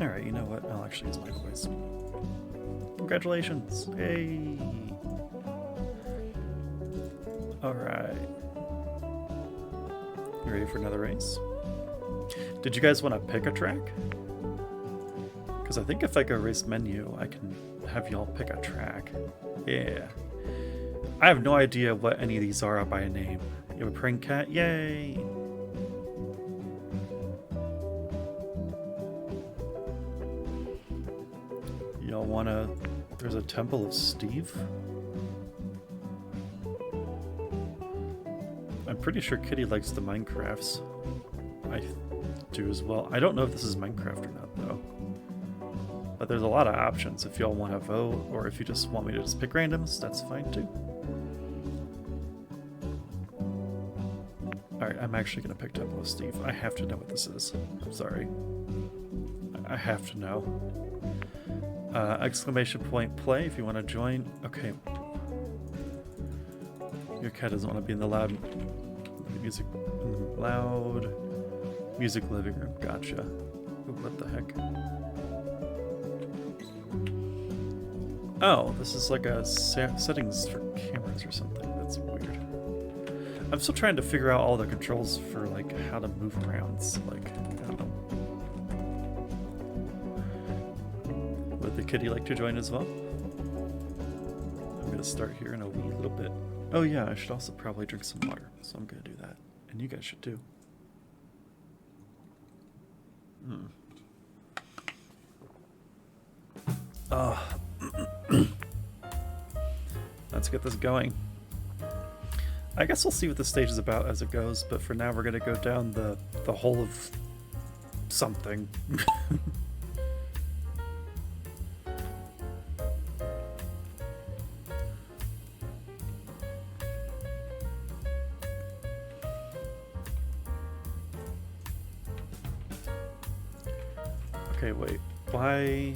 Alright, you know what? I'll actually use my voice. Congratulations! Hey! Alright. You ready for another race? Did you guys want to pick a track? Because I think if I go race menu, I can have y'all pick a track. Yeah. I have no idea what any of these are by name. You have a praying cat? Yay! Y'all wanna... There's a Temple of Steve? I'm pretty sure Kitty likes the Minecrafts. I do as well. I don't know if this is Minecraft or not, though. But there's a lot of options if y'all want to vote, or if you just want me to just pick randoms, that's fine too. Alright, I'm actually going to pick Temple of Steve. I have to know what this is. I'm sorry. I have to know. Exclamation point play if you want to join. Okay. Your cat doesn't want to be in the loud music. Loud music living room. Gotcha. Ooh, what the heck? Oh, this is like a settings for cameras or something. That's weird. I'm still trying to figure out all the controls for like how to move around. So, like, I don't know. Would the kitty like to join as well? I'm gonna start here in a wee little bit. Oh yeah, I should also probably drink some water, so I'm gonna do that. And you guys should too. Let's get this going. I guess we'll see what the stage is about as it goes, but for now we're gonna go down the whole of something. Okay, wait. Why?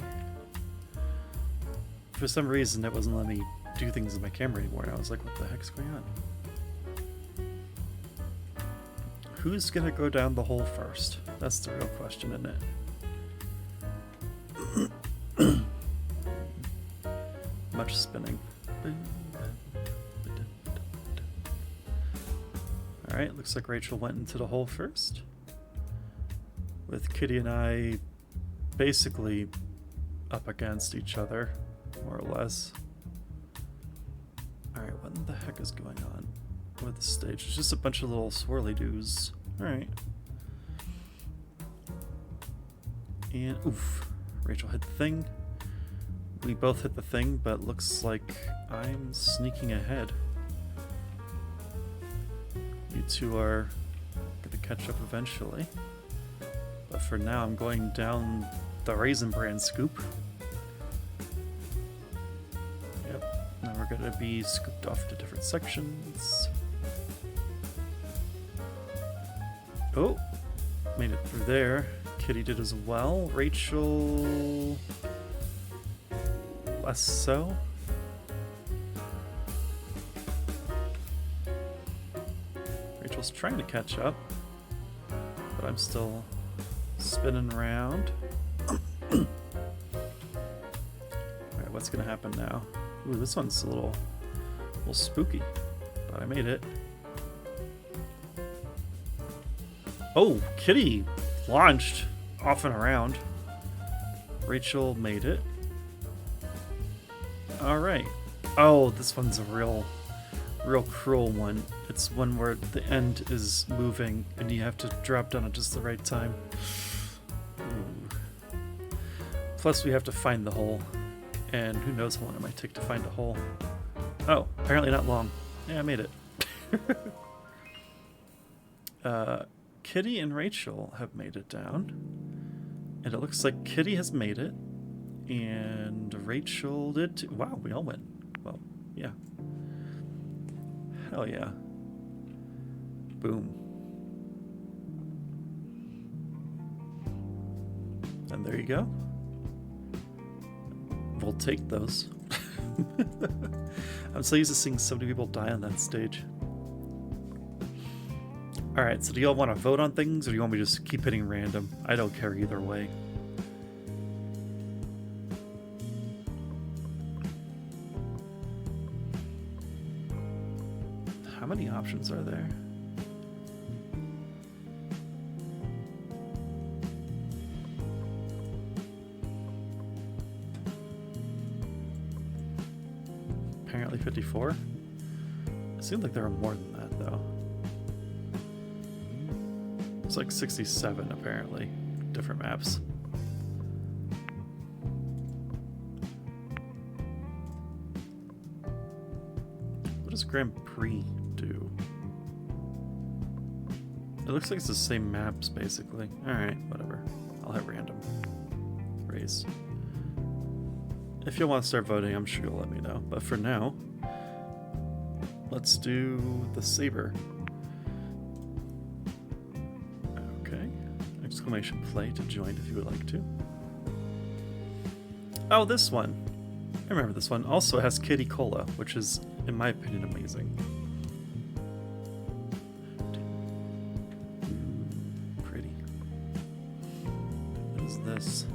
For some reason, it wasn't letting me do things with my camera anymore, and I was like, what the heck's going on? Who's gonna go down the hole first? That's the real question, isn't it? Much spinning. Alright, looks like Rachel went into the hole first. With Kitty and I basically up against each other, more or less. Alright, what the heck is going on with the stage? It's just a bunch of little swirly doos. Alright. And, oof. Rachel hit the thing. We both hit the thing, but looks like I'm sneaking ahead. You two are going to catch up eventually. But for now, I'm going down the Raisin Bran scoop. Yep. Now we're going to be scooped off to different sections. Oh, made it through there. Kitty did as well. Rachel, less so. Rachel's trying to catch up, but I'm still spinning around. Alright, what's gonna happen now? Ooh, this one's a little spooky, but I made it. Oh, Kitty launched off and around. Rachel made it. Alright. Oh, this one's a real cruel one. It's one where the end is moving and you have to drop down at just the right time. Ooh. Plus we have to find the hole. And who knows how long it might take to find a hole. Oh, apparently not long. Yeah, I made it. Kitty and Rachel have made it down. And it looks like Kitty has made it. And Rachel did too. Wow, we all went. Well, yeah. Hell yeah. Boom. And there you go. We'll take those. I'm so used to seeing so many people die on that stage. Alright, so do y'all want to vote on things, or do you want me to just keep hitting random? I don't care either way. How many options are there? Apparently 54? It seemed like there were more than that, though. It's like 67, apparently. Different maps. What does Grand Prix do? It looks like it's the same maps, basically. Alright, whatever. I'll hit random. Race. If you want to start voting, I'm sure you'll let me know. But for now, let's do the Saber. Okay. Exclamation play to join if you would like to. Oh, this one. I remember this one. Also has Kitty Cola, which is, in my opinion, amazing. Pretty. What is this?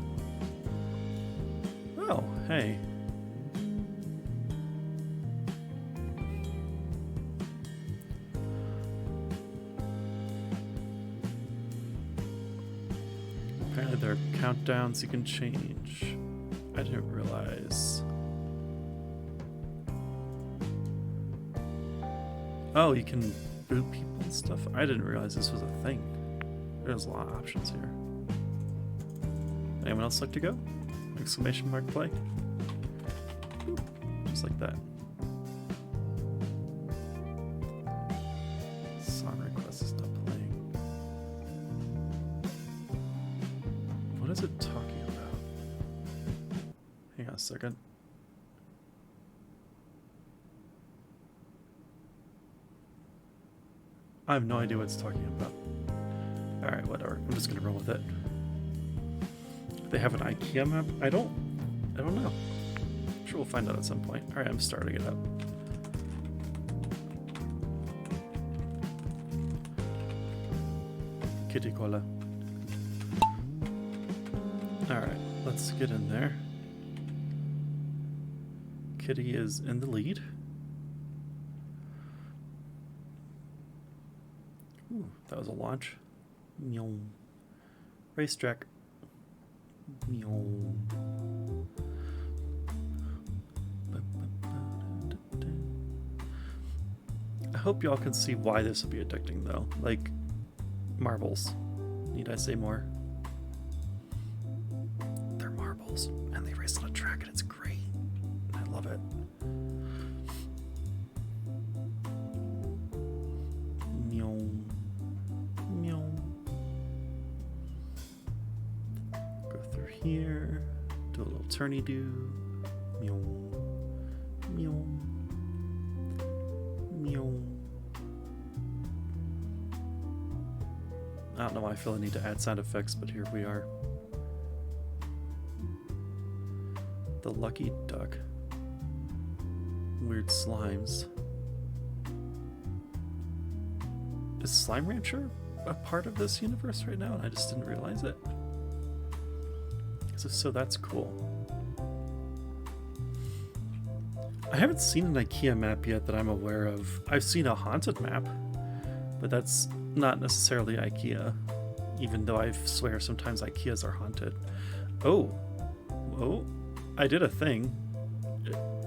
Oh, hey. Apparently there are countdowns you can change. I didn't realize. Oh, you can boot people and stuff. I didn't realize this was a thing. There's a lot of options here. Anyone else like to go? Exclamation mark play. Just like that. Song request is not playing. What is it talking about? Hang on a second. I have no idea what it's talking about. Alright, whatever. I'm just gonna roll with it. They have an IKEA map? I don't know. I'm sure we'll find out at some point. Alright, I'm starting it up. Kitty Cola. Alright, let's get in there. Kitty is in the lead. Ooh, that was a launch. Meow. Racetrack. Meow. I hope y'all can see why this will be addicting, though. Like, marbles. Need I say more? They're marbles, and they race on a track, and it's great. I love it. Meow. Meow. Go through here. Do a little turny-do. Meow. Meow. Meow. I don't know why I feel I need to add sound effects, but here we are. The Lucky Duck. Weird slimes. Is Slime Rancher a part of this universe right now and I just didn't realize it? Because if so, that's cool. I haven't seen an IKEA map yet that I'm aware of. I've seen a haunted map, but that's not necessarily IKEA, even though I swear sometimes IKEAs are haunted. Oh, I did a thing.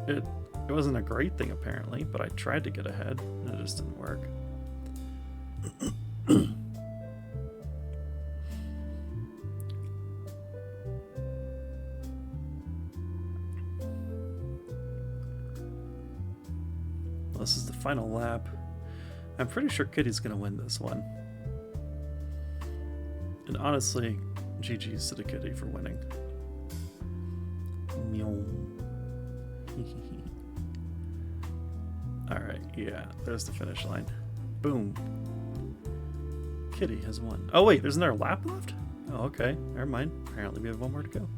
It wasn't a great thing apparently, but I tried to get ahead and it just didn't work. Well, this is the final lap. I'm pretty sure Kitty's gonna win this one. And honestly, GG's to the Kitty for winning. Alright, yeah, there's the finish line. Boom. Kitty has won. Oh wait, there's another lap left? Oh, okay, never mind. Apparently we have one more to go.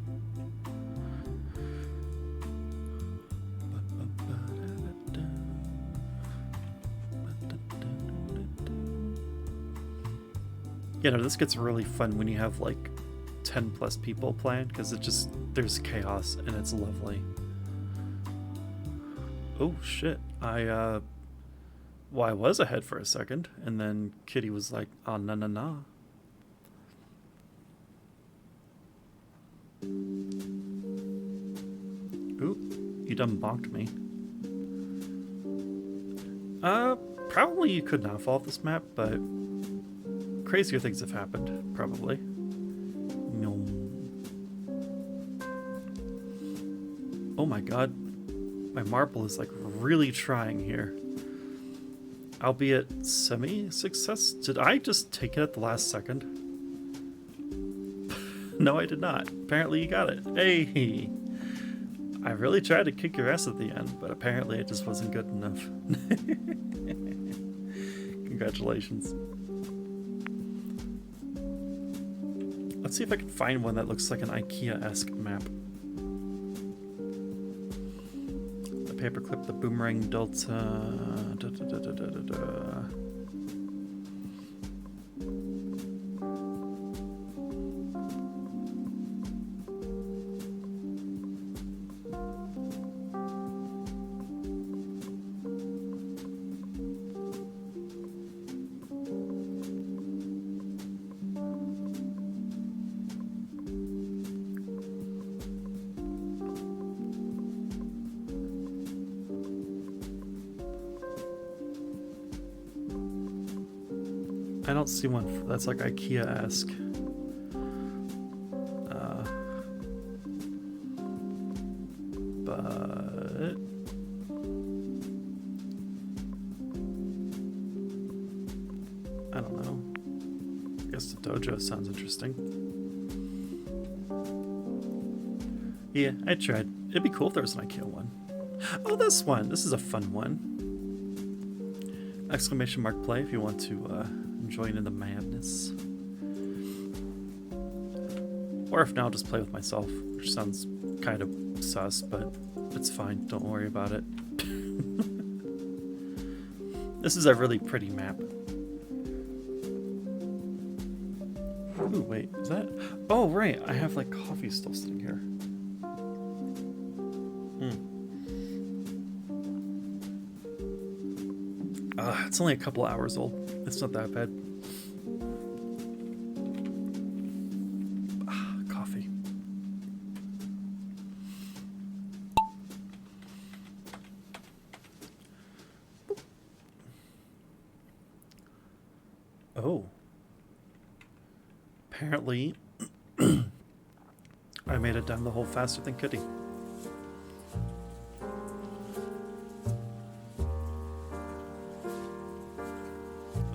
You know, this gets really fun when you have like 10 plus people playing, because there's chaos and it's lovely. Oh shit, I was ahead for a second, and then Kitty was like, oh, no, no, no. Ooh, you done bonked me. Probably you could not fall off this map, but crazier things have happened, probably. No. Oh my god. My marble is like really trying here. Albeit semi-success. Did I just take it at the last second? No, I did not. Apparently you got it. Hey! I really tried to kick your ass at the end, but apparently it just wasn't good enough. Congratulations. Let's see if I can find one that looks like an IKEA-esque map. The paperclip, the boomerang delta... I don't see one that's like IKEA-esque. But... I don't know. I guess the dojo sounds interesting. Yeah, I tried. It'd be cool if there was an IKEA one. Oh, this one! This is a fun one. Exclamation mark play if you want to join in the madness. Or if not, I'll just play with myself, which sounds kind of sus, but it's fine. Don't worry about it. This is a really pretty map. Ooh, wait, is that... Oh, right, I have, like, coffee still sitting here. It's only a couple hours old. It's not that bad. Coffee. Oh. Apparently, I made it down the hole faster than Kitty.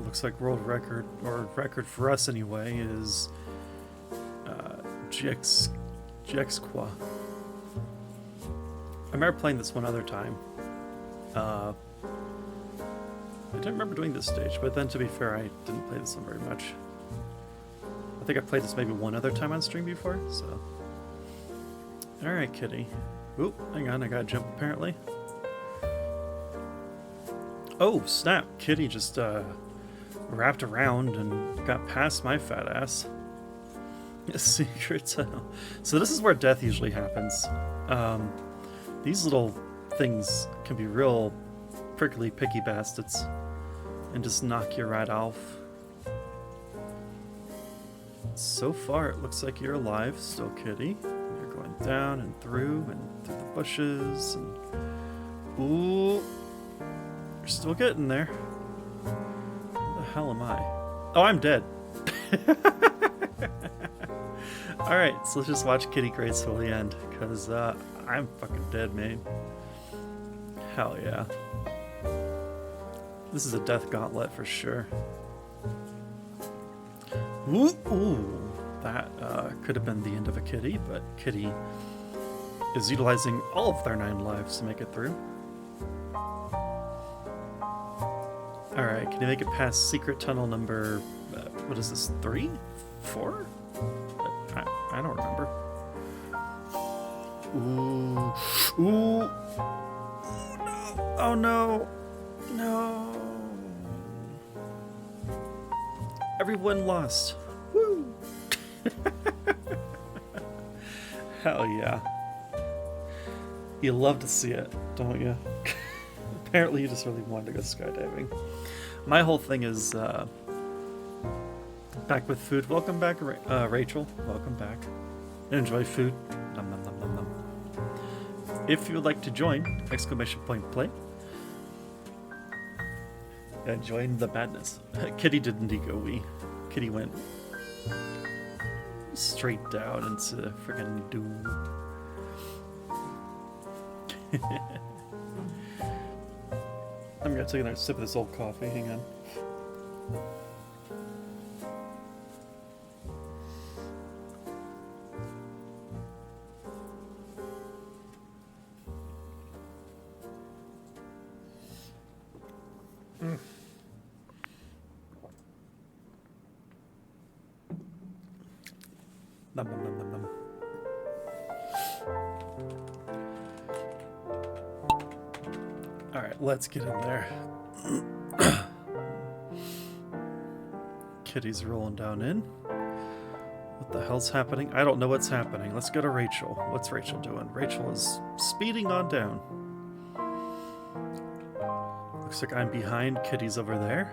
Looks like world record, or record for us anyway, is GXQA. I remember playing this one other time. I didn't remember doing this stage, but then to be fair, I didn't play this one very much. I think I played this maybe one other time on stream before, so... Alright, Kitty. Oop, hang on, I gotta jump apparently. Oh, snap! Kitty just, wrapped around and got past my fat ass. A secret tunnel. So this is where death usually happens. These little things can be real prickly, picky bastards and just knock you right off. So far, it looks like you're alive still, Kitty. You're going down and through the bushes. And... Ooh, you're still getting there. Hell am I? Oh, I'm dead. Alright, so let's just watch Kitty gracefully end, because I'm fucking dead, man. Hell yeah. This is a death gauntlet for sure. Ooh, that could have been the end of a Kitty, but Kitty is utilizing all of their 9 lives to make it through. Alright, can you make it past secret tunnel number... what is this, 3? 4? I don't remember. Ooh. Ooh. Oh no. No. Everyone lost. Woo. Hell yeah. You love to see it, don't you? Apparently you just really wanted to go skydiving. My whole thing is back with food. Welcome back, Rachel. Welcome back. Enjoy food. Nom, nom, nom, nom, nom. If you would like to join, exclamation point play. And join the madness. Kitty didn't go wee. Kitty went straight down into friggin' doom. I'm gonna take another sip of this old coffee. Hang on. Nom, nom, nom, nom, nom. Alright, let's get in there. Kitty's rolling down in. What the hell's happening? I don't know what's happening. Let's go to Rachel. What's Rachel doing? Rachel is speeding on down. Looks like I'm behind. Kitty's over there.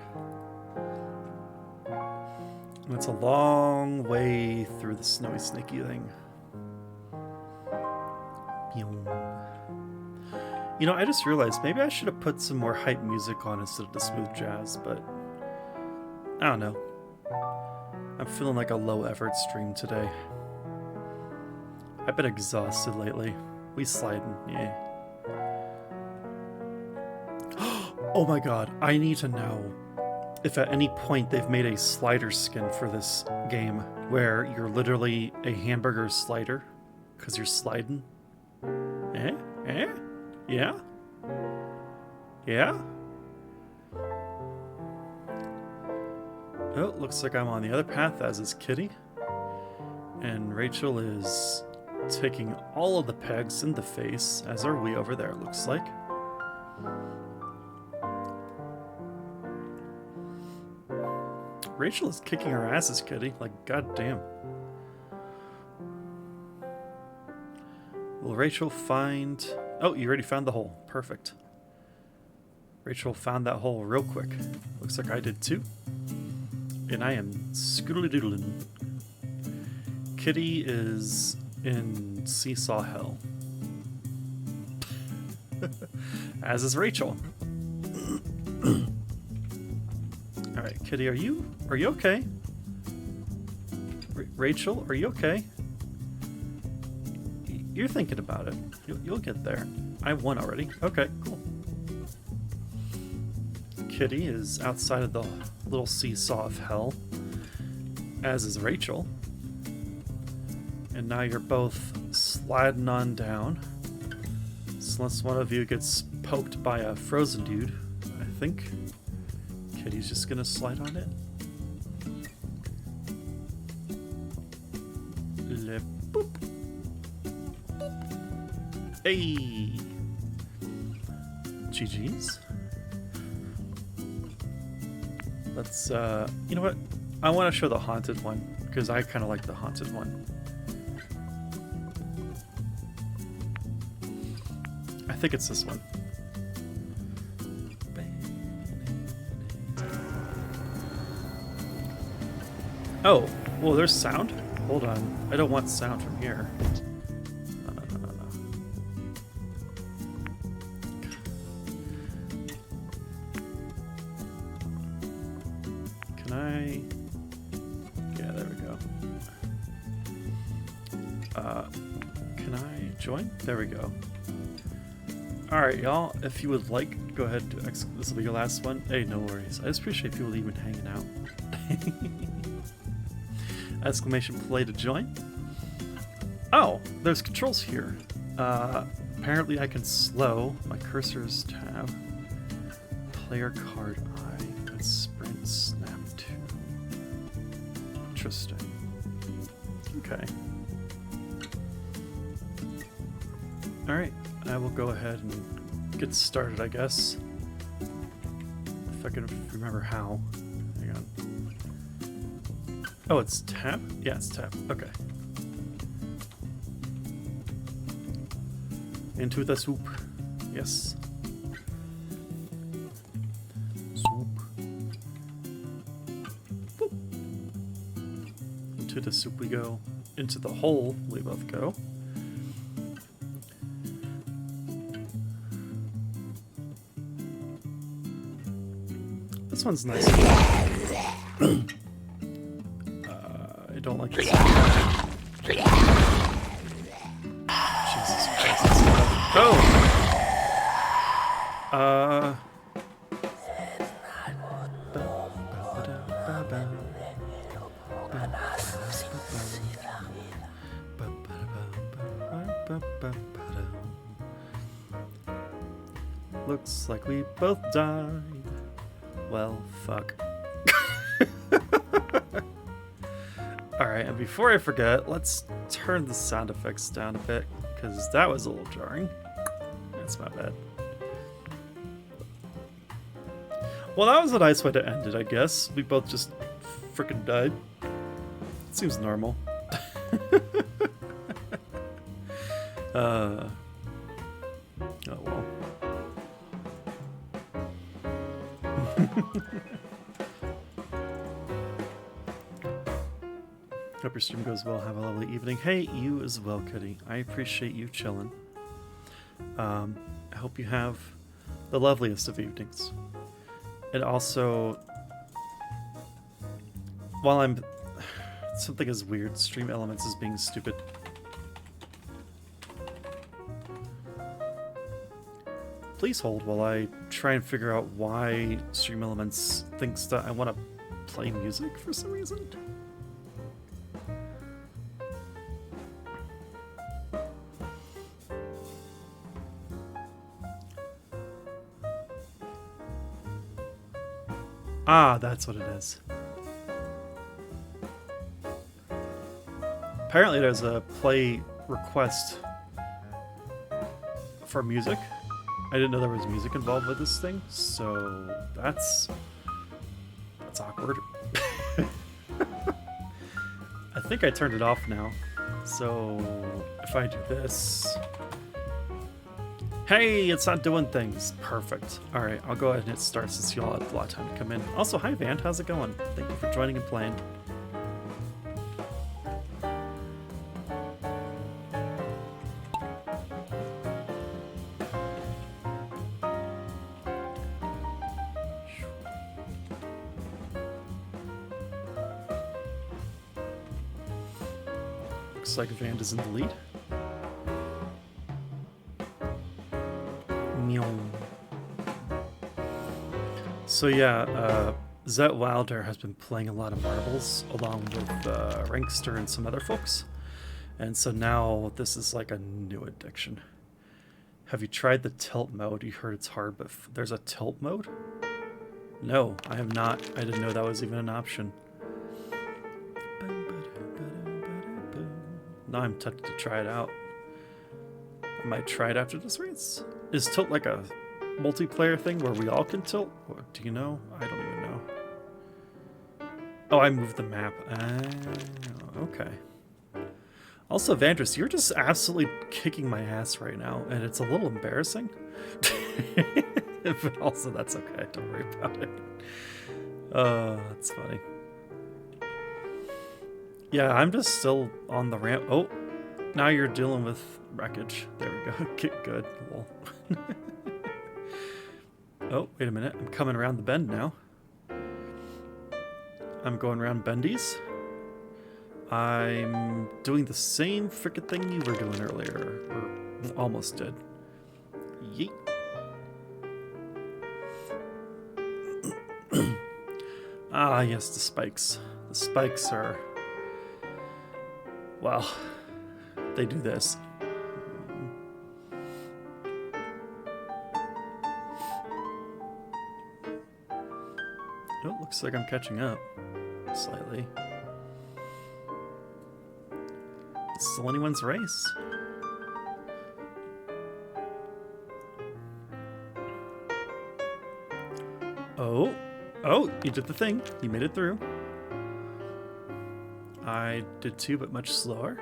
And it's a long way through the snowy snaky thing. You know, I just realized maybe I should have put some more hype music on instead of the smooth jazz, but I don't know. I'm feeling like a low effort stream today. I've been exhausted lately. We sliding, yeah. Oh my god, I need to know if at any point they've made a slider skin for this game where you're literally a hamburger slider because you're sliding. Eh? Eh? Yeah? Yeah? Oh, looks like I'm on the other path, as is Kitty. And Rachel is taking all of the pegs in the face, as are we over there, looks like. Rachel is kicking her asses, Kitty. Like, goddamn. Will Rachel find... Oh, you already found the hole. Perfect. Rachel found that hole real quick. Looks like I did too. And I am scoodly-doodling. Kitty is in seesaw hell. As is Rachel. Alright, Kitty, are you okay? Rachel, are you okay? You're thinking about it. You'll get there. I won already. Okay, cool. Kitty is outside of the little seesaw of hell, as is Rachel. And now you're both sliding on down. So unless one of you gets poked by a frozen dude, I think Kitty's just gonna slide on in. Le boop. Hey! GG's. Let's, you know what? I want to show the haunted one, because I kind of like the haunted one. I think it's this one. Oh, well, there's sound? Hold on. I don't want sound from here. No. Can I... Yeah, there we go. Can I join? There we go. Alright, y'all. If you would like, go ahead. This will be your last one. Hey, no worries. I just appreciate people even hanging out. Exclamation play to join. Oh, there's controls here. Apparently I can slow. My cursor is tab. Player card I. And sprint snap 2. Interesting. Okay. Alright, I will go ahead and get started, I guess. If I can remember how. Hang on. Oh, it's tab? Yeah, it's tab. Okay. Into the soup. Yes. Soup. Boop. Into the soup we go. Into the hole we both go. This one's nice. I don't like this. Jesus Christ. Oh! Looks like we both died. Well, fuck. Alright, and before I forget, let's turn the sound effects down a bit, because that was a little jarring. That's my bad. Well, that was a nice way to end it, I guess. We both just frickin' died. Seems normal. Oh well. Hope your stream goes well. Have a lovely evening. Hey, you as well, Kitty. I appreciate you chilling. I hope you have the loveliest of evenings. And also, while I'm... Something as weird. Stream Elements is being stupid. Please hold while I try and figure out why Stream Elements thinks that I want to play music for some reason. Ah, that's what it is. Apparently there's a play request for music. I didn't know there was music involved with this thing, so that's awkward. I think I turned it off now. So if I do this... Hey, it's not doing things. Perfect. Alright, I'll go ahead and hit start since you all have a lot of time to come in. Also, hi Vant, how's it going? Thank you for joining and playing. Looks like Vant is in the lead. So yeah, Zet Wilder has been playing a lot of marbles along with Rankster and some other folks. And so now this is like a new addiction. Have you tried the tilt mode? You heard it's hard, but there's a tilt mode? No, I have not. I didn't know that was even an option. Now I'm tempted to try it out. I might try it after this race. Is tilt like a multiplayer thing where we all can tilt? What, do you know? I don't even know. Oh, I moved the map. Okay. Also, Vandris, you're just absolutely kicking my ass right now, and it's a little embarrassing. But also, that's okay. Don't worry about it. That's funny. Yeah, I'm just still on the ramp. Oh, now you're dealing with wreckage. There we go. Get good. Lol. Oh, wait a minute. I'm coming around the bend now. I'm going around bendies. I'm doing the same frickin' thing you were doing earlier. Or almost did. Yeet. Ah, yes, the spikes. The spikes are... Well, they do this. Oh, looks like I'm catching up. Slightly. It's still anyone's race. Oh. Oh, you did the thing. You made it through. I did too, but much slower.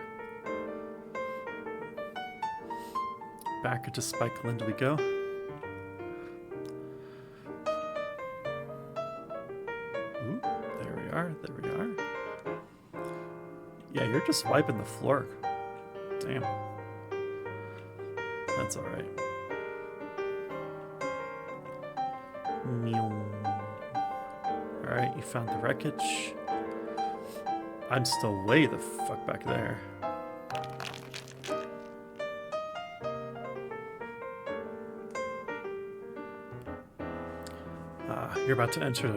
Back into Spike Land we go. Ooh, there we are. There we are. Yeah, you're just wiping the floor. Damn. That's alright. Alright, you found the wreckage. I'm still way the fuck back there. You're about to enter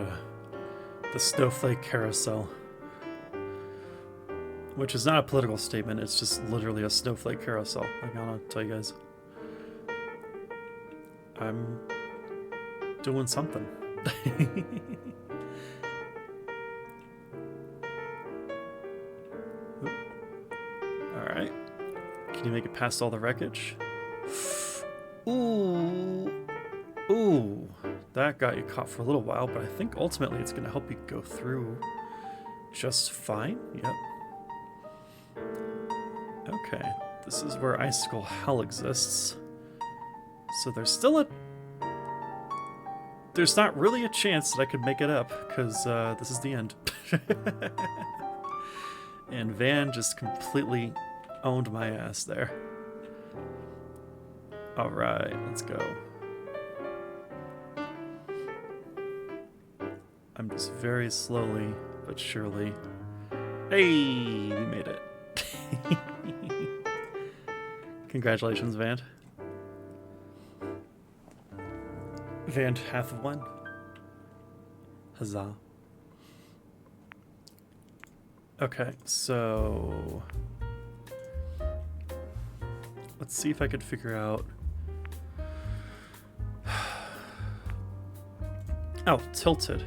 the snowflake carousel. Which is not a political statement, it's just literally a snowflake carousel. I gotta tell you guys. I'm doing something. Alright. Can you make it past all the wreckage? Ooh. Ooh. That got you caught for a little while, but I think ultimately it's going to help you go through just fine. Yep. Okay. This is where Icicle Hell exists. So there's still a... There's not really a chance that I could make it up, because this is the end. And Van just completely owned my ass there. Alright, let's go. I'm just very slowly but surely... Hey! We made it. Congratulations, Van. Van hath won. Huzzah. Okay, so... Let's see if I could figure out... Oh, tilted.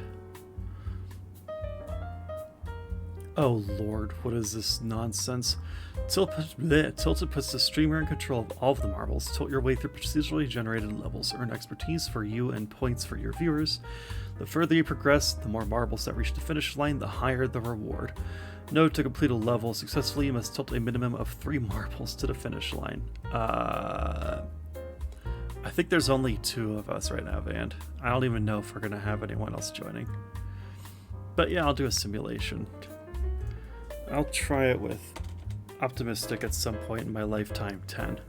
Oh lord, what is this nonsense? Tilted puts the streamer in control of all of the marbles. Tilt your way through procedurally generated levels. Earn expertise for you and points for your viewers. The further you progress, the more marbles that reach the finish line, the higher the reward. Note, to complete a level successfully, you must tilt a minimum of 3 marbles to the finish line. I think there's only 2 of us right now, Van. I don't even know if we're going to have anyone else joining. But yeah, I'll do a simulation. I'll try it with optimistic at some point in my lifetime 10.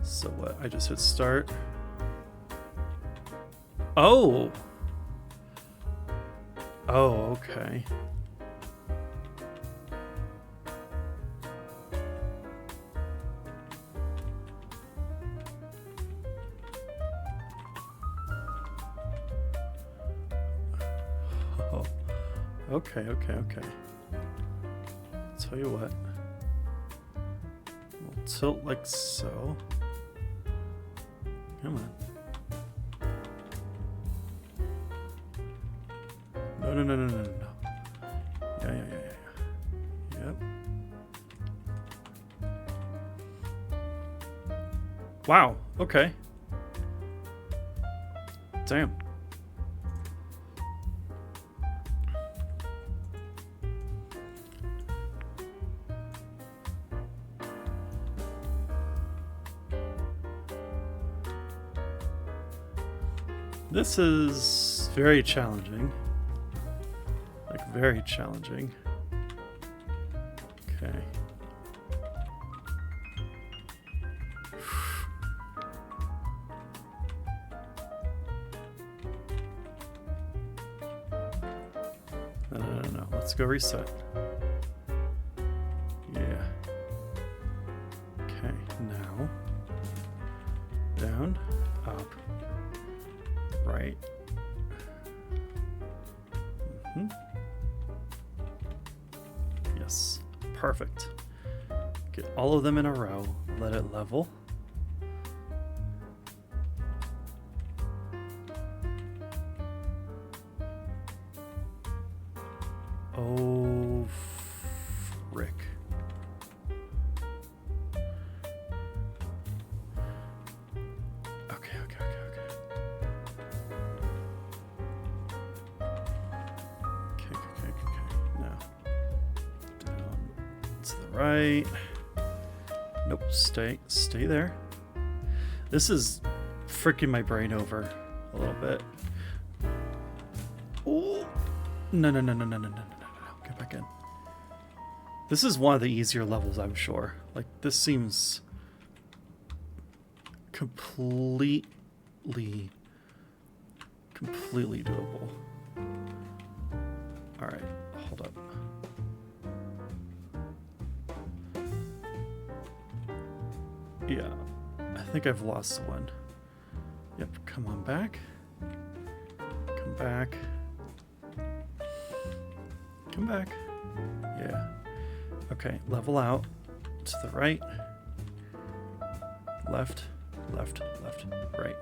So what? I just hit start. Oh! Oh, okay. Oh. Okay. Tell you what. We'll tilt like so. Come on. No. Yeah. Yep. Wow, okay. Damn. This is very challenging. Like, very challenging. Okay. No. Let's go reset. Yeah. Okay, now. Down, up. Right. Perfect. Get all of them in a row. Let it level. Oh, frick. Okay. Now, down to the right. Nope, stay there. This is freaking my brain over a little bit. Oh, no. Get back in. This is one of the easier levels, I'm sure. Like, this seems completely doable. Alright, hold up. Yeah, I think I've lost one. Yep, come on back. Come back. Come back. Yeah. Okay, level out to the right. Left, right.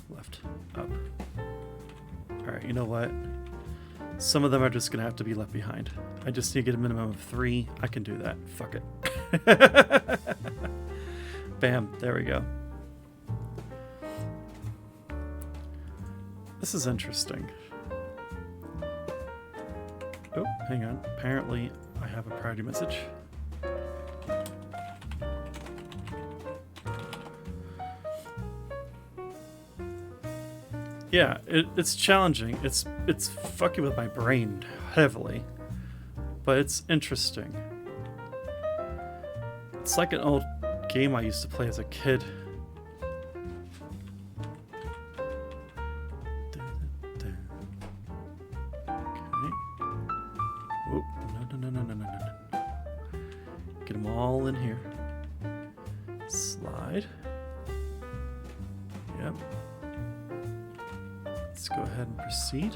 Left, up. Alright, you know what? Some of them are just gonna have to be left behind. I just need to get a minimum of 3. I can do that. Fuck it. Bam, there we go. This is interesting. Oh, hang on. Apparently, I have a priority message. Yeah, it's challenging. It's fucking with my brain heavily, but it's interesting. It's like an old game I used to play as a kid. Get them all in here. Slide. Yep. Let's go ahead and proceed.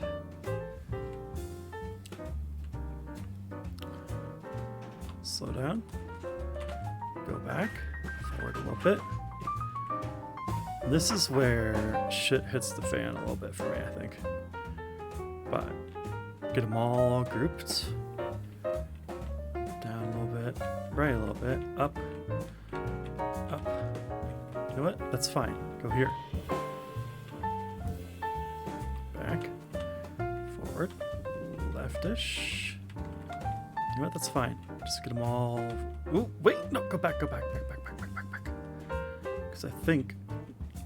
Slow down. Go back. Forward a little bit. This is where shit hits the fan a little bit for me, I think. But get them all grouped. Down a little bit. Right a little bit. Up. Up. You know what? That's fine. Go here. Back. Forward. Leftish. You know what? That's fine. Just get them all... Ooh, wait! No, go back. Because I think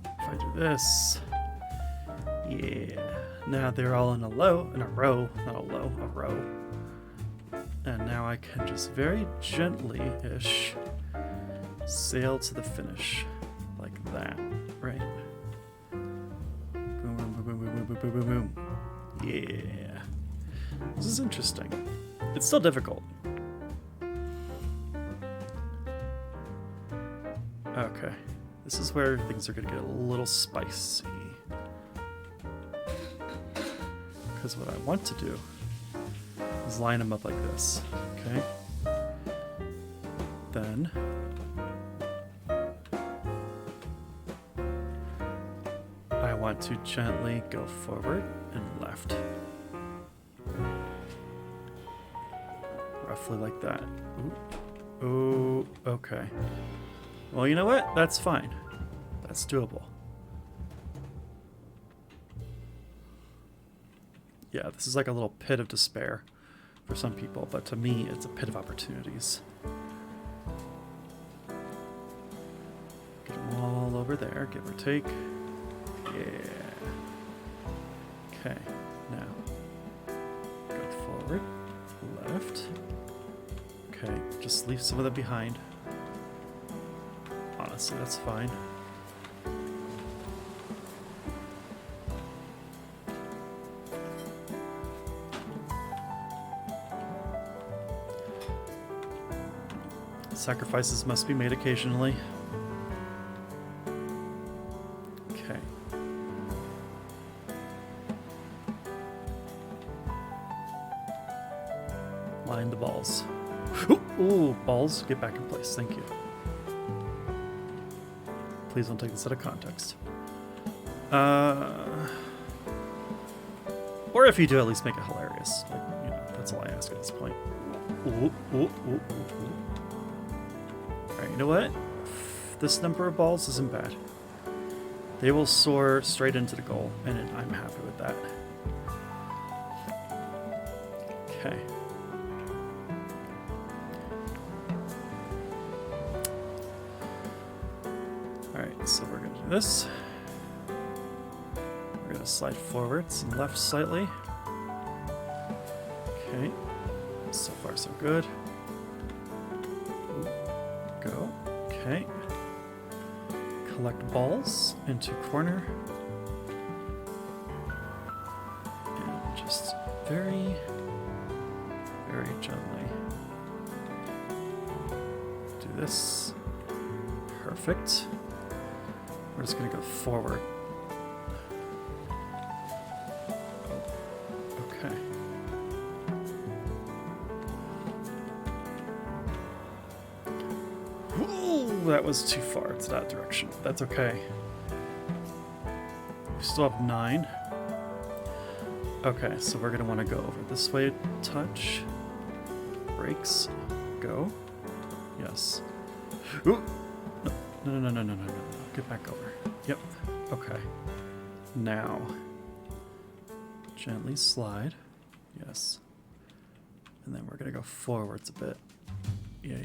if I do this... Yeah. Now they're all in a row. And now I can just very gently-ish sail to the finish. Like that. Right? Boom, boom, boom, boom, boom, boom, boom, boom, boom. Yeah. This is interesting. It's still difficult. Okay. This is where things are going to get a little spicy. Because what I want to do is line them up like this. Okay? Then I want to gently go forward and left. Roughly like that. Ooh. Ooh, okay. Well, you know what? That's fine. That's doable. Yeah, this is like a little pit of despair for some people, but to me, it's a pit of opportunities. Get them all over there, give or take. Yeah. Okay, now go forward, left. Okay, just leave some of them behind. Honestly, that's fine. Sacrifices must be made occasionally. Okay. Line the balls. Ooh, balls, get back in place. Thank you. Please don't take this out of context. Or if you do, at least make it hilarious. Like, you know, that's all I ask at this point. Ooh, ooh, ooh, ooh, ooh. Alright, you know what? This number of balls isn't bad. They will soar straight into the goal, and I'm happy with that. Okay. Alright, so we're going to do this. We're going to slide forwards and left slightly. Okay. So far, so good. Go. Okay. Collect balls into corner. And just very, very gently do this. Perfect. We're just going to go forward. Okay. Ooh, that was too far to that direction. That's okay. We still have 9. Okay, so we're going to want to go over this way. Touch. Brakes. Go. Yes. Ooh. No. Get back over. Yep. Okay. Now, gently slide. Yes. And then we're going to go forwards a bit. Yeah.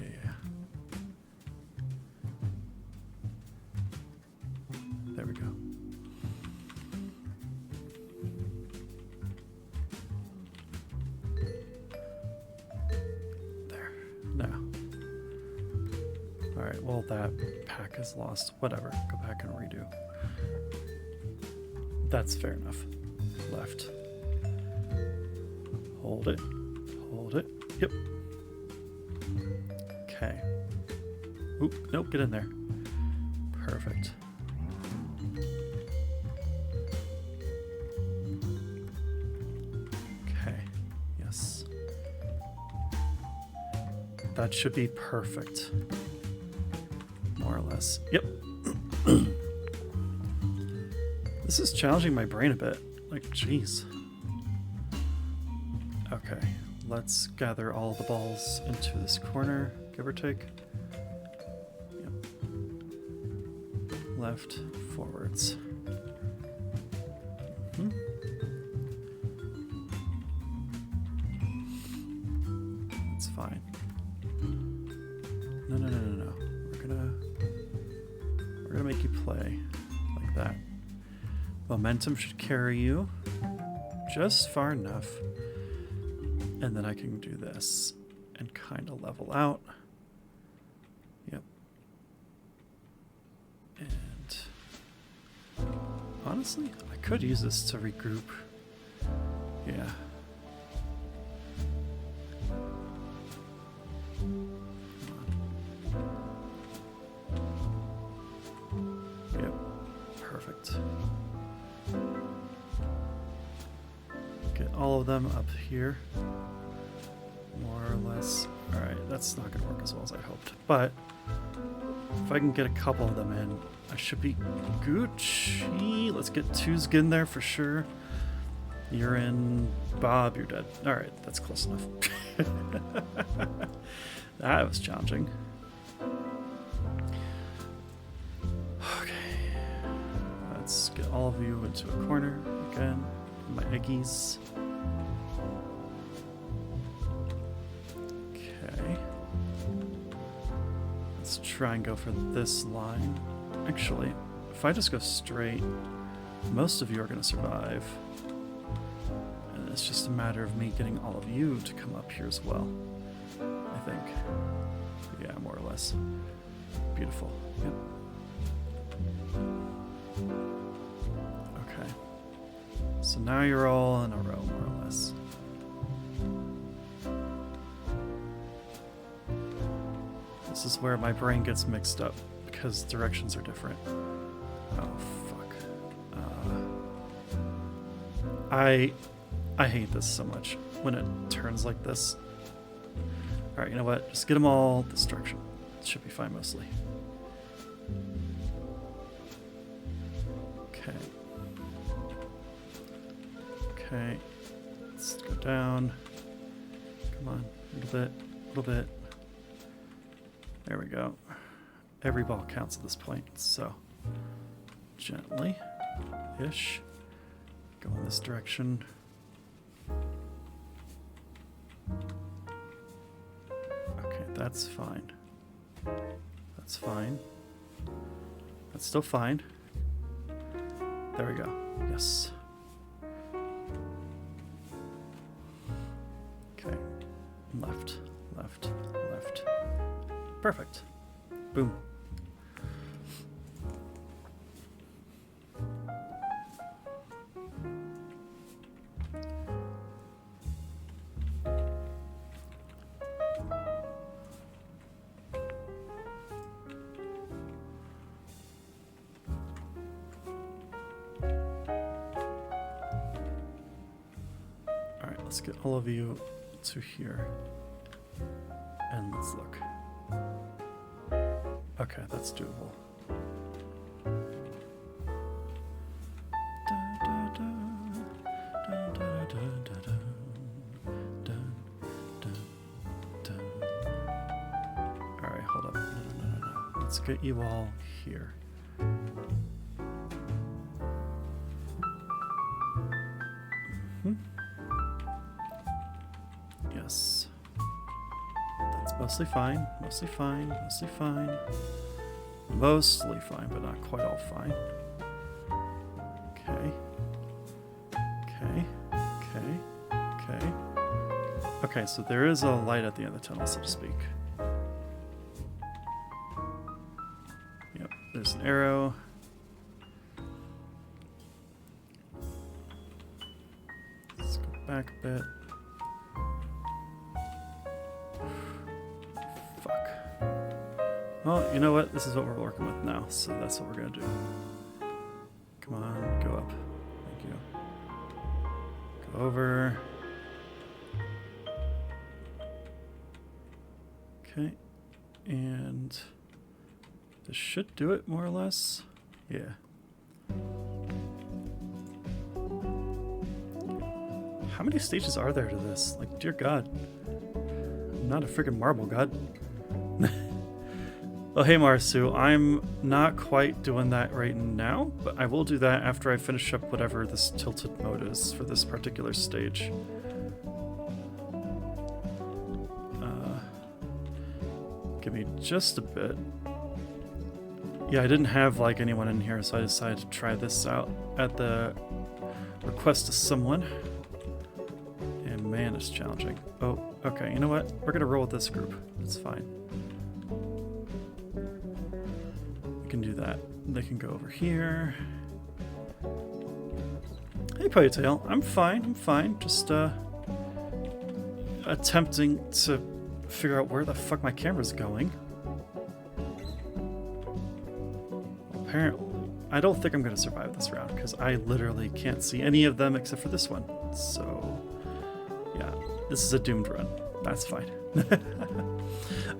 There we go. There. Now. Alright, well, that pack is lost. Whatever. Go back and redo. That's fair enough. Left. Hold it. Hold it. Yep. Okay. Oop, nope, get in there. Perfect. Okay. Yes. That should be perfect. More or less. Yep. This is challenging my brain a bit. Like, jeez. Okay, let's gather all the balls into this corner, give or take. Yep. Left, forwards. It's fine. No. We're gonna make you play like that. Momentum should carry you just far enough. And then I can do this and kind of level out. Yep. And honestly, I could use this to regroup. Yeah. Yep. Perfect. Get all of them up here. More or less. Alright, that's not going to work as well as I hoped. But if I can get a couple of them in, I should be Gucci. Let's get Tuzg in there for sure. You're in. Bob, you're dead. Alright, that's close enough. That was challenging. Okay. Let's get all of you into a corner again. My eggies. Okay. Let's try and go for this line. Actually, if I just go straight, most of you are going to survive. And it's just a matter of me getting all of you to come up here as well. I think. Yeah, more or less. Beautiful. Yep. Okay. So now you're all in a row, more or less. This is where my brain gets mixed up because directions are different. Oh, fuck. I hate this so much when it turns like this. Alright, you know what? Just get them all this direction. It should be fine mostly. Okay. Okay. Let's go down. Come on. A little bit. A little bit. There we go. Every ball counts at this point, so gently-ish. Go in this direction. Okay, that's fine. That's fine. That's still fine. There we go. Yes. Okay. Left, left, left. Perfect. Boom. Let's get all of you to here. And let's look. Okay, that's doable. Alright, hold up. No. Let's get you all here. Yes. That's mostly fine, mostly fine, mostly fine. Mostly fine, but not quite all fine. Okay. Okay. Okay. Okay. Okay, so there is a light at the end of the tunnel, so to speak. Yep, there's an arrow. Let's go back a bit. Well, you know what? This is what we're working with now, so that's what we're going to do. Come on, go up. Thank you. Go over. Okay. And this should do it, more or less. Yeah. How many stages are there to this? Like, dear God. I'm not a freaking marble god. Oh, hey Marsu, I'm not quite doing that right now, but I will do that after I finish up whatever this tilted mode is for this particular stage. Give me just a bit. Yeah, I didn't have like anyone in here, so I decided to try this out at the request of someone. And man, it's challenging. Oh, okay, you know what? We're gonna roll with this group. It's fine. Can do that. They can go over here. Hey Ponytail, I'm fine. Just attempting to figure out where the fuck my camera's going. Apparently, I don't think I'm gonna survive this round because I literally can't see any of them except for this one. So yeah, this is a doomed run. That's fine.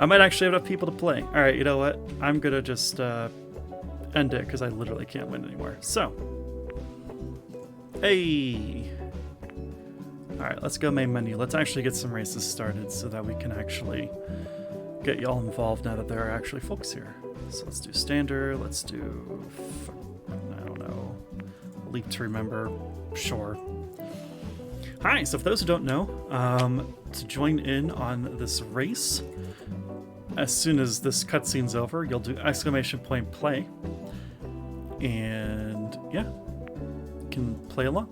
I might actually have enough people to play. Alright, you know what? I'm gonna just end it because I literally can't win anymore. So, hey! Alright, let's go main menu. Let's actually get some races started so that we can actually get y'all involved now that there are actually folks here. So let's do standard, let's do, I don't know, leap to remember, sure. Hi, so for those who don't know, to join in on this race, as soon as this cutscene's over, you'll do !play. And yeah, you can play along.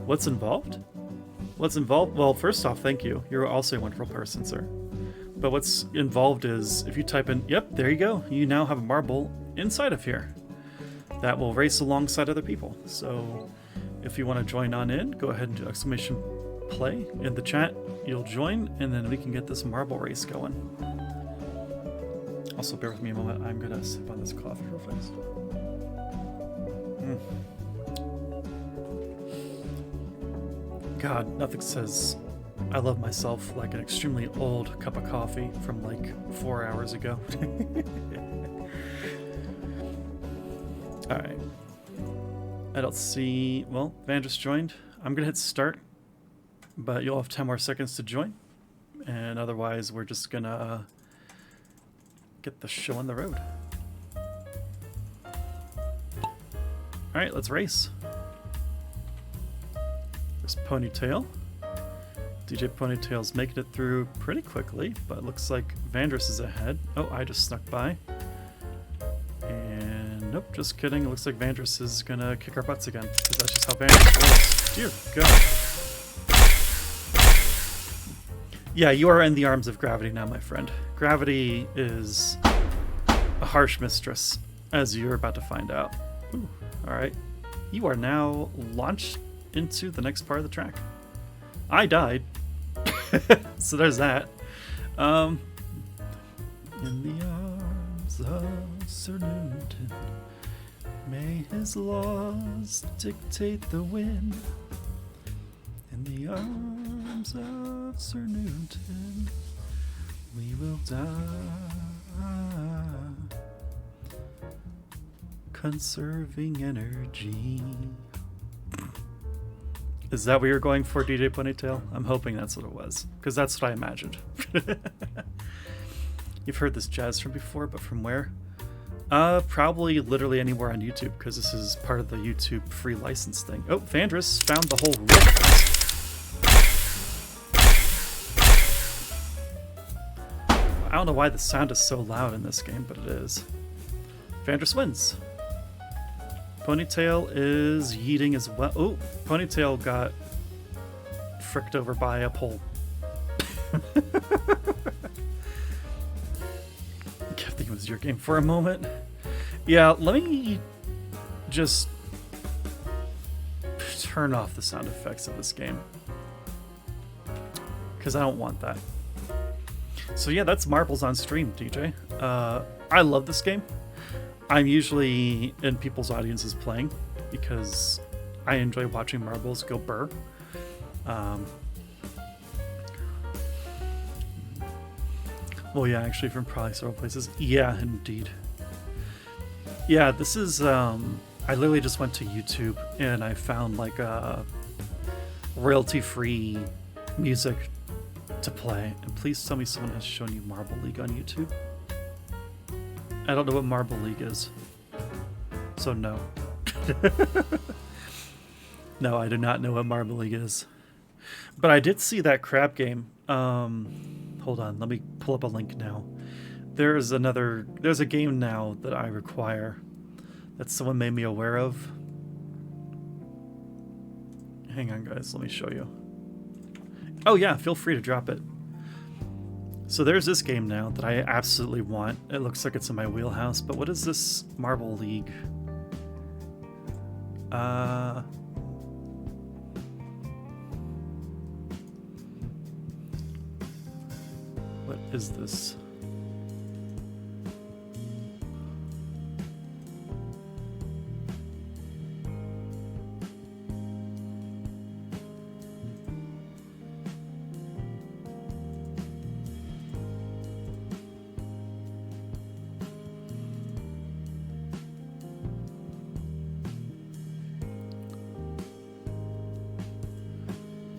What's involved? What's involved? Well, first off, thank you. You're also a wonderful person, sir. But what's involved is if you type in, yep, there you go. You now have a marble inside of here that will race alongside other people. So if you want to join on in, go ahead and do !play in the chat. You'll join, and then we can get this marble race going. Also, bear with me a moment. I'm gonna sip on this coffee real fast. God, nothing says I love myself like an extremely old cup of coffee from like 4 hours ago. Alright. I don't see... Well, Van just joined. I'm going to hit start, but you'll have 10 more seconds to join. And otherwise, we're just going to get the show on the road. Alright, let's race. There's Ponytail. DJ Ponytail's making it through pretty quickly, but it looks like Vandris is ahead. Oh, I just snuck by. And nope, just kidding. It looks like Vandris is gonna kick our butts again, because that's just how Vandris rolls. Dear God. Yeah, you are in the arms of gravity now, my friend. Gravity is a harsh mistress, as you're about to find out. Ooh, alright. You are now launched into the next part of the track. I died. So there's that. In the arms of Sir Newton, may his laws dictate the wind. In the arms of Sir Newton, we will die. Conserving energy. Is that what you're going for, DJ Ponytail? I'm hoping that's what it was, because that's what I imagined. You've heard this jazz from before, but from where? Probably literally anywhere on YouTube, because this is part of the YouTube free license thing. Oh, Vandris found the whole riff. I don't know why the sound is so loud in this game, but it is. Vandris wins. Ponytail is yeeting as well. Oh, Ponytail got fricked over by a pole. I think it was your game for a moment. Yeah, let me just turn off the sound effects of this game, because I don't want that. So yeah, that's Marbles on stream, DJ. I love this game. I'm usually in people's audiences playing because I enjoy watching marbles go burr. Well, yeah, actually from probably several places. Yeah, indeed. Yeah, this is, I literally just went to YouTube and I found like a royalty-free music to play. And please tell me someone has shown you Marble League on YouTube. I don't know what Marble League is, so no. No, I do not know what Marble League is. But I did see that crab game. Hold on, let me pull up a link now. There's a game now that I require that someone made me aware of. Hang on, guys, let me show you. Oh yeah, feel free to drop it. So there's this game now that I absolutely want. It looks like it's in my wheelhouse, but what is this Marble League? What is this?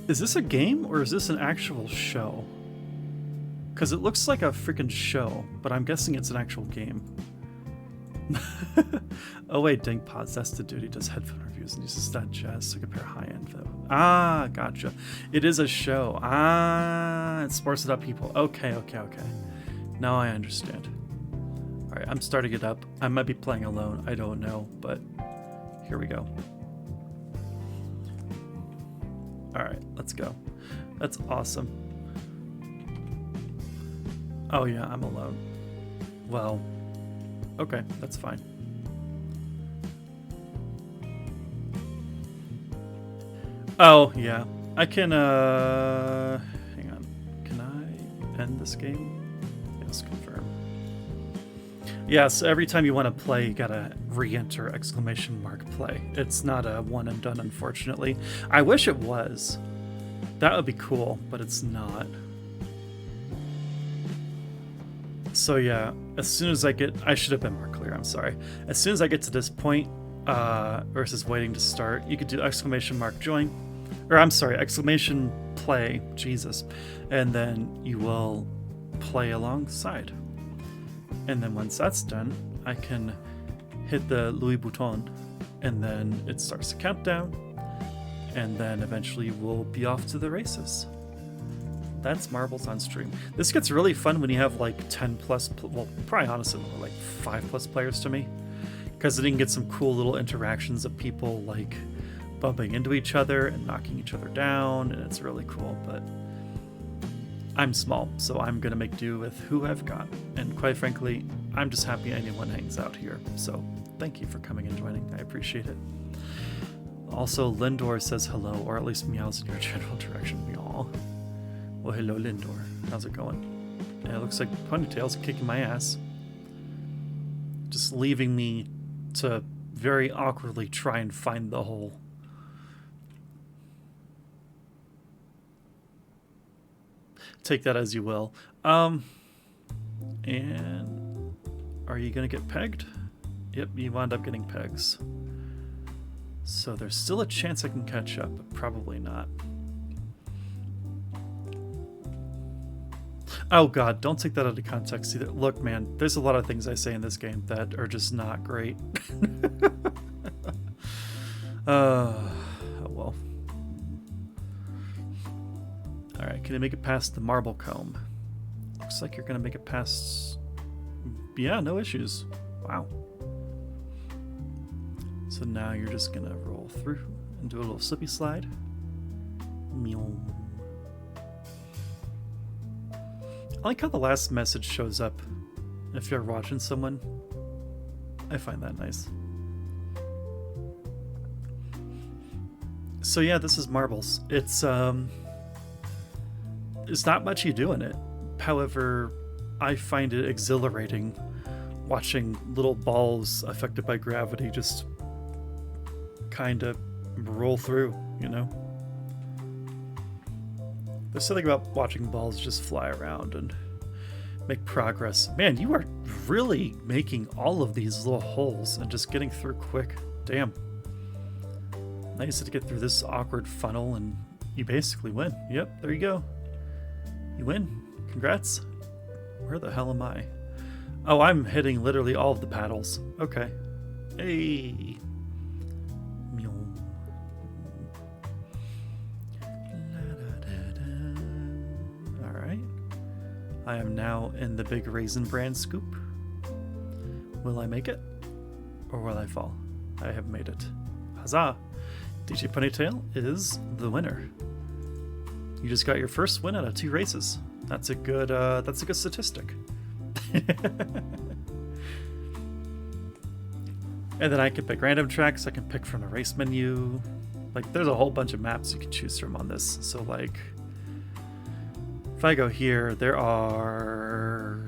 Is this a game or is this an actual show? Because it looks like a freaking show, but I'm guessing it's an actual game. Oh wait, Dink Pods, that's the dude. He does headphone reviews and uses that jazz to compare high-end though. Ah, gotcha. It is a show. Ah, it sports it up people. Okay. Now I understand. Alright, I'm starting it up. I might be playing alone, I don't know, but here we go. Alright, let's go. That's awesome. Oh yeah, I'm alone. Well, okay, that's fine. Oh, yeah. I can, hang on. Can I end this game? Yes, confirm. Yeah, so every time you want to play, you gotta re-enter !play. It's not a one and done, unfortunately. I wish it was. That would be cool, but it's not. So yeah, as soon as I should have been more clear, I'm sorry. As soon as I get to this point, versus waiting to start, you could do !join, or I'm sorry, !play, Jesus, and then you will play alongside. And then once that's done, I can hit the Louis Bouton, and then it starts the countdown, and then eventually we'll be off to the races. That's Marbles on stream. This gets really fun when you have like 10 plus, well, probably honestly more like 5 plus players to me, because then you can get some cool little interactions of people like bumping into each other and knocking each other down, and it's really cool. But I'm small, so I'm gonna make do with who I've got, and quite frankly, I'm just happy anyone hangs out here. So thank you for coming and joining. I appreciate it. Also, Lindor says hello, or at least meows in your general direction. Meow. Well, hello, Lindor. How's it going? Yeah, it looks like Ponytail's kicking my ass. Just leaving me to very awkwardly try and find the hole. Take that as you will. And are you gonna get pegged? Yep, you wound up getting pegs. So there's still a chance I can catch up, but probably not. Oh god, don't take that out of context either. Look, man, there's a lot of things I say in this game that are just not great. Oh well. Alright, can you make it past the marble comb? Looks like you're gonna make it past... Yeah, no issues. Wow. So now you're just gonna roll through and do a little slippy slide. Meow. I like how the last message shows up if you're watching someone. I find that nice. So yeah, this is Marbles. It's not much you do in it. However, I find it exhilarating watching little balls affected by gravity just kind of roll through, you know? There's something about watching balls just fly around and make progress. Man, you are really making all of these little holes and just getting through quick. Damn. Nice to get through this awkward funnel and you basically win. Yep, there you go. You win. Congrats. Where the hell am I? Oh, I'm hitting literally all of the paddles. Okay. Hey. Meow. Alright. I am now in the big Raisin Bran scoop. Will I make it? Or will I fall? I have made it. Huzzah! DJ Ponytail is the winner. You just got your first win out of 2 races. That's a good statistic. And then I can pick random tracks. I can pick from the race menu. Like, there's a whole bunch of maps you can choose from on this. So, like, if I go here, there are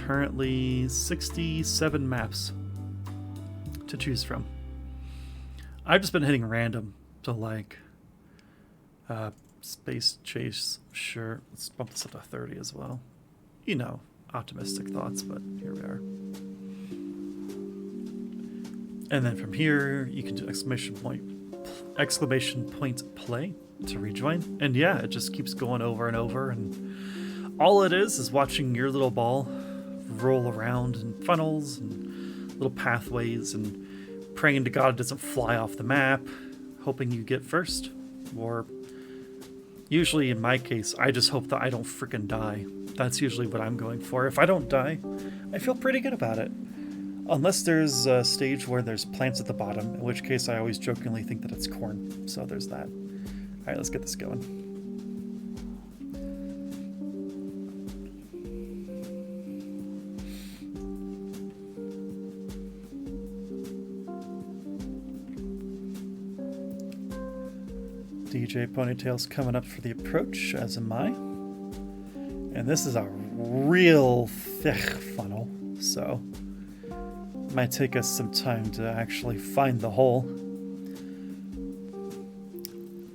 currently 67 maps to choose from. I've just been hitting random to, like, Space Chase, sure. Let's bump this up to 30 as well. You know, optimistic thoughts, but here we are. And then from here, you can do exclamation point play to rejoin. And yeah, it just keeps going over and over. And all it is watching your little ball roll around in funnels and little pathways and praying to God it doesn't fly off the map, hoping you get first. Or usually in my case, I just hope that I don't freaking die. That's usually what I'm going for. If I don't die, I feel pretty good about it. Unless there's a stage where there's plants at the bottom, in which case I always jokingly think that it's corn. So there's that. Alright, let's get this going. DJ Ponytail's coming up for the approach, as am I. And this is a real thick funnel, so it might take us some time to actually find the hole.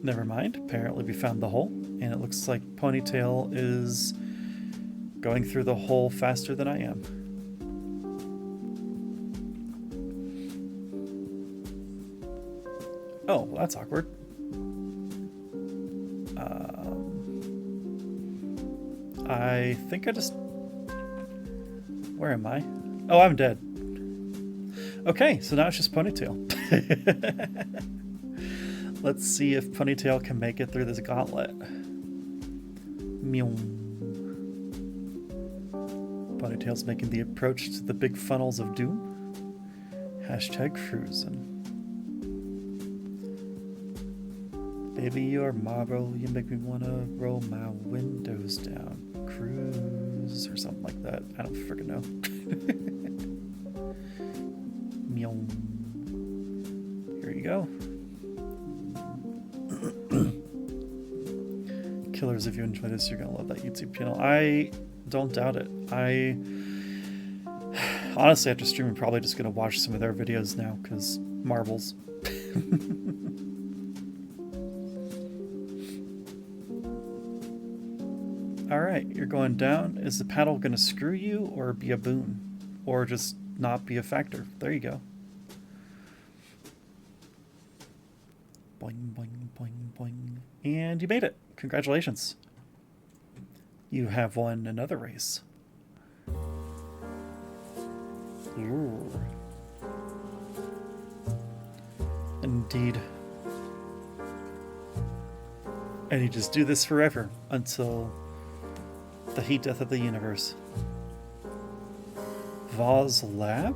Never mind. Apparently we found the hole, and it looks like Ponytail is going through the hole faster than I am. Oh, well, that's awkward. I think I just... Where am I? Oh, I'm dead. Okay, so now it's just Ponytail. Let's see if Ponytail can make it through this gauntlet. Meow. Ponytail's making the approach to the big funnels of doom. Hashtag cruising. Baby, you're marble, you make me wanna roll my windows down. Cruise, or something like that. I don't freaking know. Meow. Here you go. Killers, if you enjoy this, you're gonna love that YouTube channel. I don't doubt it. I honestly, after streaming, probably just gonna watch some of their videos now, because marbles. Alright, you're going down. Is the paddle going to screw you or be a boon? Or just not be a factor? There you go. Boing, boing, boing, boing. And you made it. Congratulations. You have won another race. Ooh. Indeed. And you just do this forever until the heat death of the universe. VODS Lab?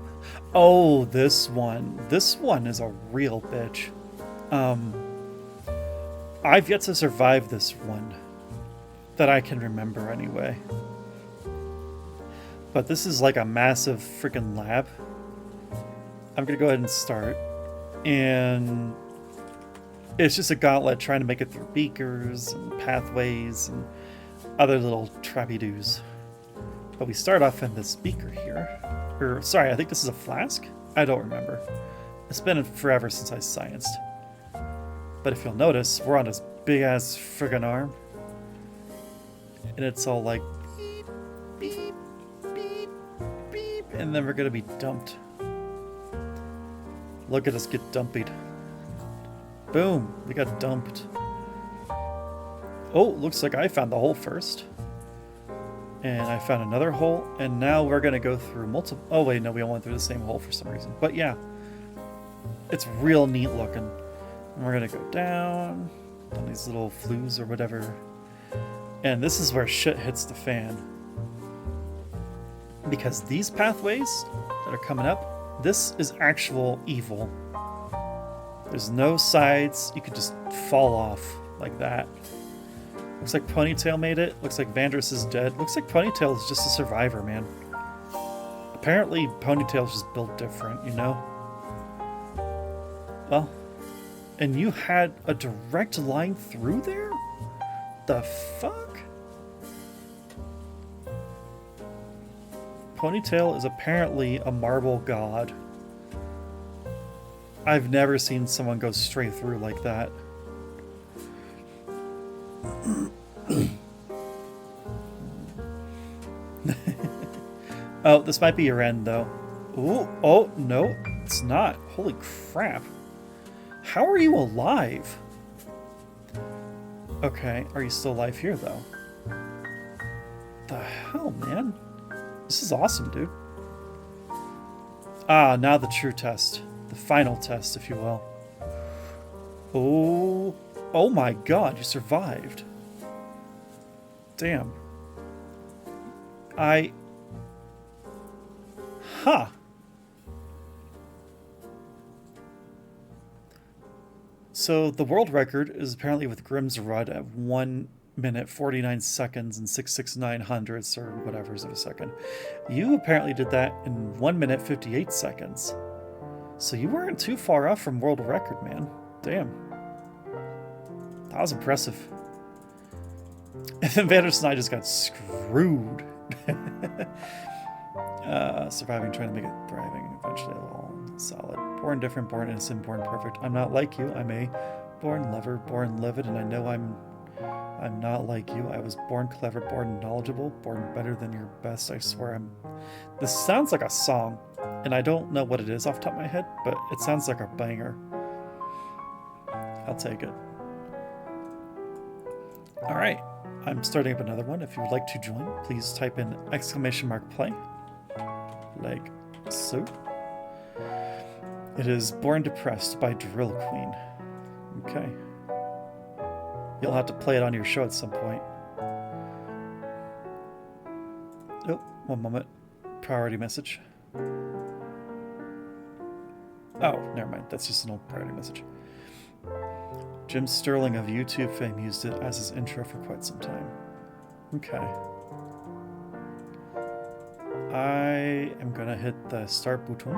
Oh, this one. This one is a real bitch. I've yet to survive this one. That I can remember anyway. But this is like a massive freaking lab. I'm gonna go ahead and start. And it's just a gauntlet trying to make it through beakers and pathways and other little trappy-doos. But we start off in this beaker here. Or, sorry, I think this is a flask? I don't remember. It's been forever since I scienced. But if you'll notice, we're on this big-ass friggin' arm. And it's all like, beep, beep, beep, beep. And then we're gonna be dumped. Look at us get dumpied. Boom, we got dumped. Oh, looks like I found the hole first. And I found another hole, and now we're gonna go through multiple... Oh wait, no, we all went through the same hole for some reason. But yeah, it's real neat looking. And we're gonna go down on these little flues or whatever. And this is where shit hits the fan. Because these pathways that are coming up, this is actual evil. There's no sides, you could just fall off like that. Looks like Ponytail made it. Looks like Vandrus is dead. Looks like Ponytail is just a survivor, man. Apparently, Ponytail's just built different, you know? Well, and you had a direct line through there? The fuck? Ponytail is apparently a marble god. I've never seen someone go straight through like that. Oh, this might be your end, though. Ooh, oh, no, it's not. Holy crap. How are you alive? Okay, are you still alive here, though? The hell, man? This is awesome, dude. Ah, now the true test. The final test, if you will. Oh, oh my god, you survived. Damn. Huh. So the world record is apparently with Grimm's Rud at 1 minute 49 seconds and 669 hundredths or whatever's of a second. You apparently did that in 1 minute 58 seconds. So you weren't too far off from world record, man. Damn. That was impressive. And then Vandrus and I just got screwed. Surviving, trying to make it thriving, eventually all solid. Born different, born innocent, born perfect. I'm not like you. I'm a born lover, born livid, and I know I'm not like you. I was born clever, born knowledgeable, born better than your best. I swear I'm... This sounds like a song, and I don't know what it is off the top of my head, but it sounds like a banger. I'll take it. Alright, I'm starting up another one. If you would like to join, please type in !play. Like so. It is Born Depressed by Drill Queen. Okay. You'll have to play it on your show at some point. Oh, one moment. Priority message. Oh, never mind. That's just an old priority message. Jim Sterling of YouTube fame used it as his intro for quite some time. Okay. I am gonna hit the start button.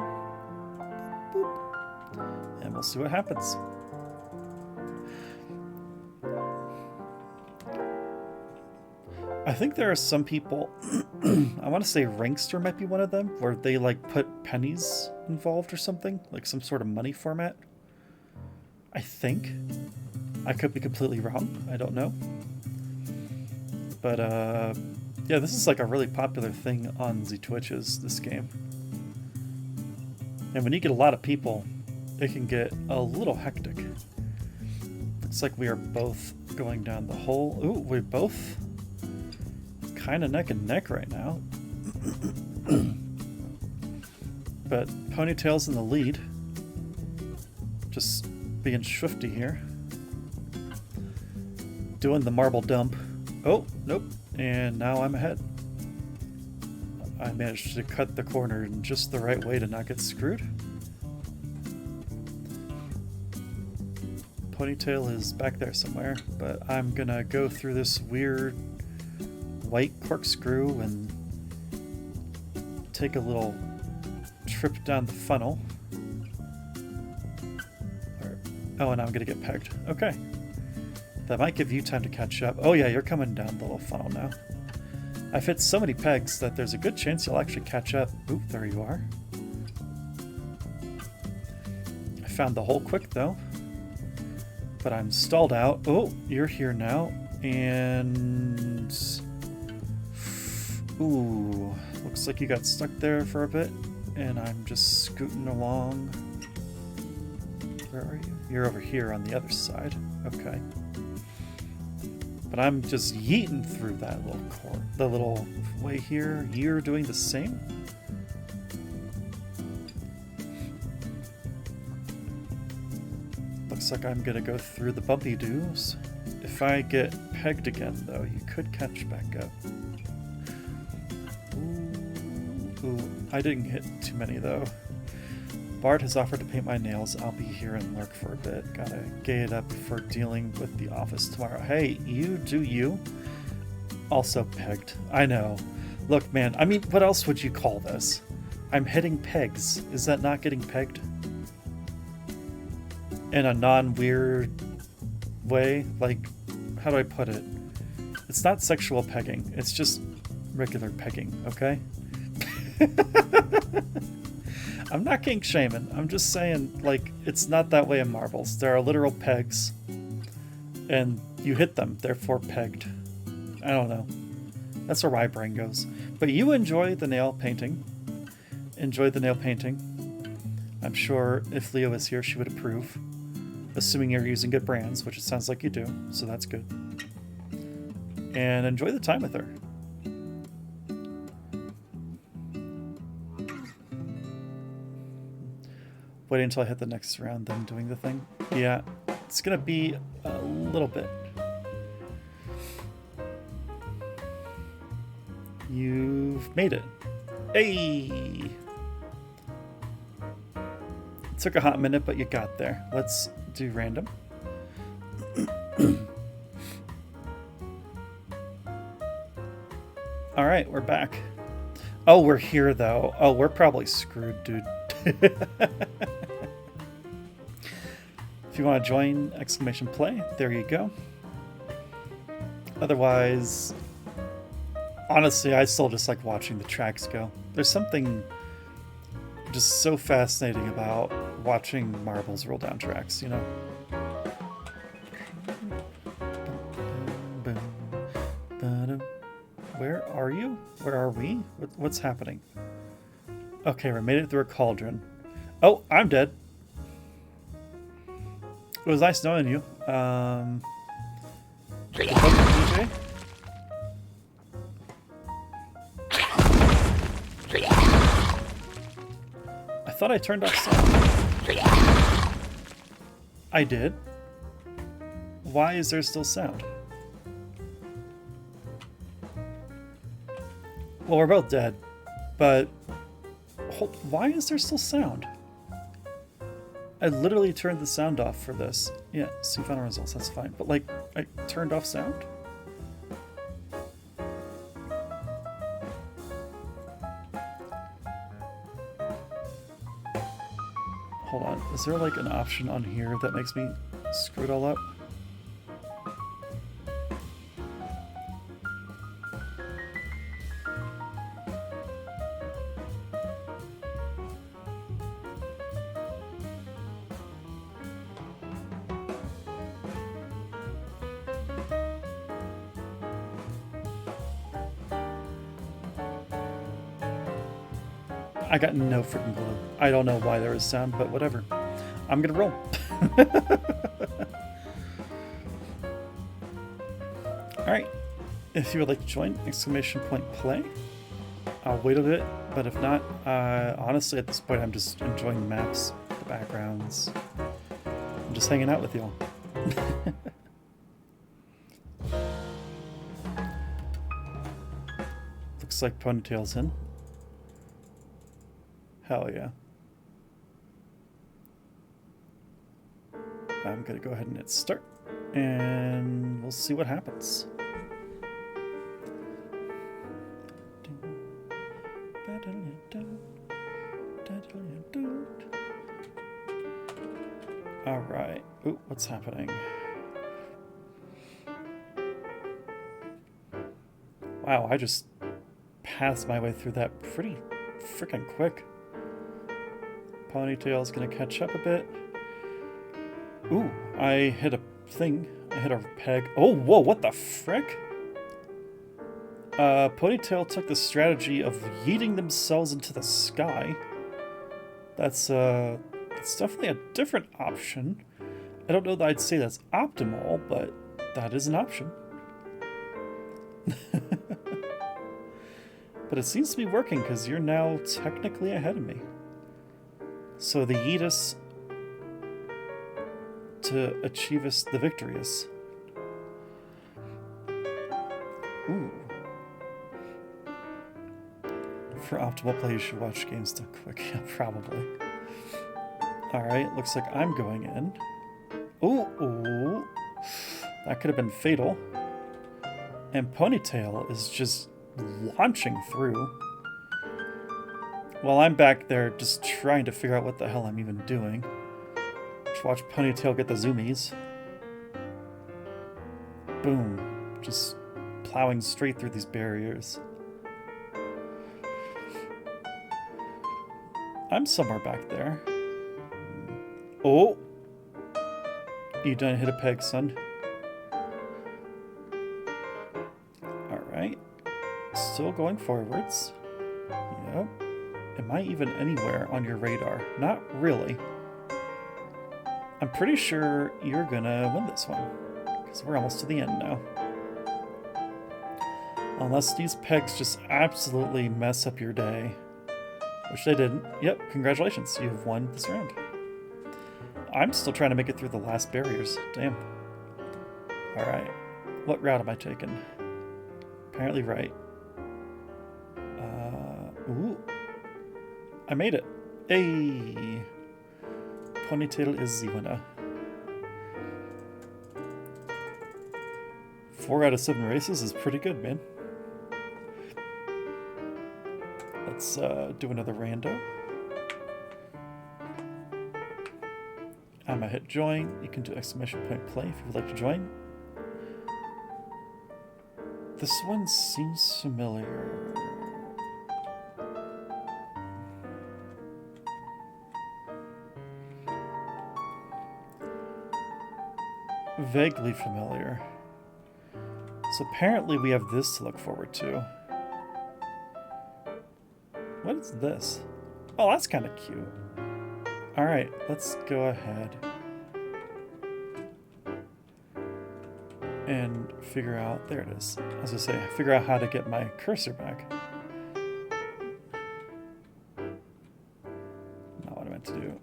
Boop. And we'll see what happens. I think there are some people, I want to say Ringster might be one of them, where they like put pennies involved or something, like some sort of money format. I think. I could be completely wrong. I don't know. But yeah, this is like a really popular thing on the Twitches, this game. And when you get a lot of people, it can get a little hectic. Looks like we are both going down the hole. Ooh, we both kind of neck and neck right now. But Ponytail's in the lead. Just being swifty here. Doing the marble dump. Oh, nope. And now I'm ahead. I managed to cut the corner in just the right way to not get screwed. Ponytail is back there somewhere, but I'm gonna go through this weird white corkscrew and take a little trip down the funnel. Oh, and I'm gonna get pegged. Okay. That might give you time to catch up. Oh yeah, you're coming down the little funnel now. I've hit so many pegs that there's a good chance you'll actually catch up. Oop, there you are. I found the hole quick though. But I'm stalled out. Oh, you're here now. And... Ooh, looks like you got stuck there for a bit. And I'm just scooting along. Where are you? You're over here on the other side. Okay. But I'm just yeeting through that little the little way here. You're doing the same? Looks like I'm gonna go through the bumpy doos. If I get pegged again, though, you could catch back up. Ooh, I didn't hit too many, though. Bart has offered to paint my nails. I'll be here and lurk for a bit. Gotta gay it up before dealing with the office tomorrow. Hey, you do you. Also pegged. I know. Look, man, I mean, what else would you call this? I'm hitting pegs. Is that not getting pegged? In a non-weird way? Like, how do I put it? It's not sexual pegging. It's just regular pegging, okay? I'm not kink shaming. I'm just saying, like, it's not that way in marbles. There are literal pegs, and you hit them, therefore pegged. I don't know. That's where my brain goes. But you enjoy the nail painting. Enjoy the nail painting. I'm sure if Leo was here, she would approve. Assuming you're using good brands, which it sounds like you do, so that's good. And enjoy the time with her. Waiting until I hit the next round, then doing the thing. Yeah, it's gonna be a little bit. You've made it. Hey! It took a hot minute, but you got there. Let's do random. All right, we're back. Oh, we're here though. Oh, we're probably screwed, dude. If you want to join !play, there you go. Otherwise, honestly, I still just like watching the tracks go. There's something just so fascinating about watching marbles roll down tracks, you know? are you? Where are we? What's happening? Okay, we made it through a cauldron. Oh, I'm dead. It was nice knowing you. DJ? I thought I turned off sound. I did. Why is there still sound? Well, we're both dead, but why is there still sound? I literally turned the sound off for this. Yeah, see final results, that's fine. But like, I turned off sound? Hold on, is there like an option on here that makes me screw it all up? I got no freaking clue. I don't know why there was sound, but whatever. I'm gonna roll. Alright. If you would like to join, exclamation point play. I'll wait a bit, but if not, honestly at this point I'm just enjoying the maps, the backgrounds. I'm just hanging out with y'all. Looks like Ponytail's in. Hell yeah. I'm gonna go ahead and hit start, and we'll see what happens. Alright. Ooh, what's happening? Wow, I just passed my way through that pretty freaking quick. Ponytail's gonna catch up a bit. Ooh, I hit a thing. I hit a peg. Oh, whoa, what the frick? Ponytail took the strategy of yeeting themselves into the sky. That's definitely a different option. I don't know that I'd say that's optimal, but that is an option. But it seems to be working because you're now technically ahead of me. So the yeetus to achieve us the victorious. Ooh. For optimal play, you should watch games done quick. Yeah, probably. Alright, looks like I'm going in. Ooh, ooh. That could have been fatal. And Ponytail is just launching through. While I'm back there just trying to figure out what the hell I'm even doing. Just watch Ponytail get the zoomies. Boom. Just plowing straight through these barriers. I'm somewhere back there. Oh! You done hit a peg, son. Alright. Still going forwards. Yep. Am I even anywhere on your radar? Not really. I'm pretty sure you're gonna win this one. Because we're almost to the end now. Unless these pegs just absolutely mess up your day. Which they didn't. Yep, congratulations. You have won this round. I'm still trying to make it through the last barriers. Damn. Alright. What route am I taking? Apparently right. Ooh. I made it. Hey! Ponytail is the winner. 4 out of 7 races is pretty good, man. Let's do another rando. I'm gonna hit join. You can do exclamation point play if you would like to join. This one seems familiar. Vaguely familiar. So apparently we have this to look forward to. What is this? Oh, that's kind of cute. Alright, let's go ahead and figure out, there it is. As I say, figure out how to get my cursor back. Not what I meant to do.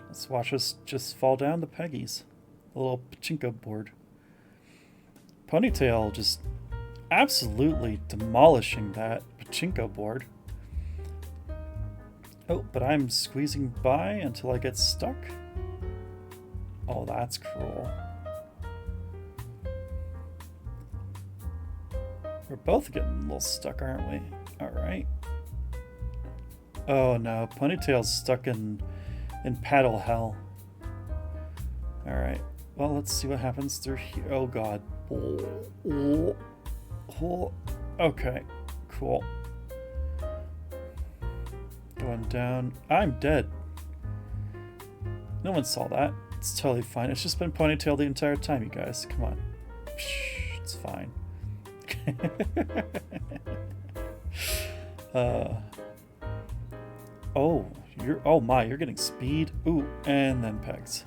Let's watch us just fall down to Peggy's. A little pachinko board. Ponytail just absolutely demolishing that pachinko board. Oh, but I'm squeezing by until I get stuck. Oh, that's cruel. We're both getting a little stuck, aren't we? Alright. Oh no, Ponytail's stuck in paddle hell. Alright. Well, let's see what happens through here. Oh god. Okay. Cool. Going down. I'm dead. No one saw that. It's totally fine. It's just been Ponytail the entire time, you guys. Come on. Psh, it's fine. Oh my, you're getting speed. Ooh, and then pegs.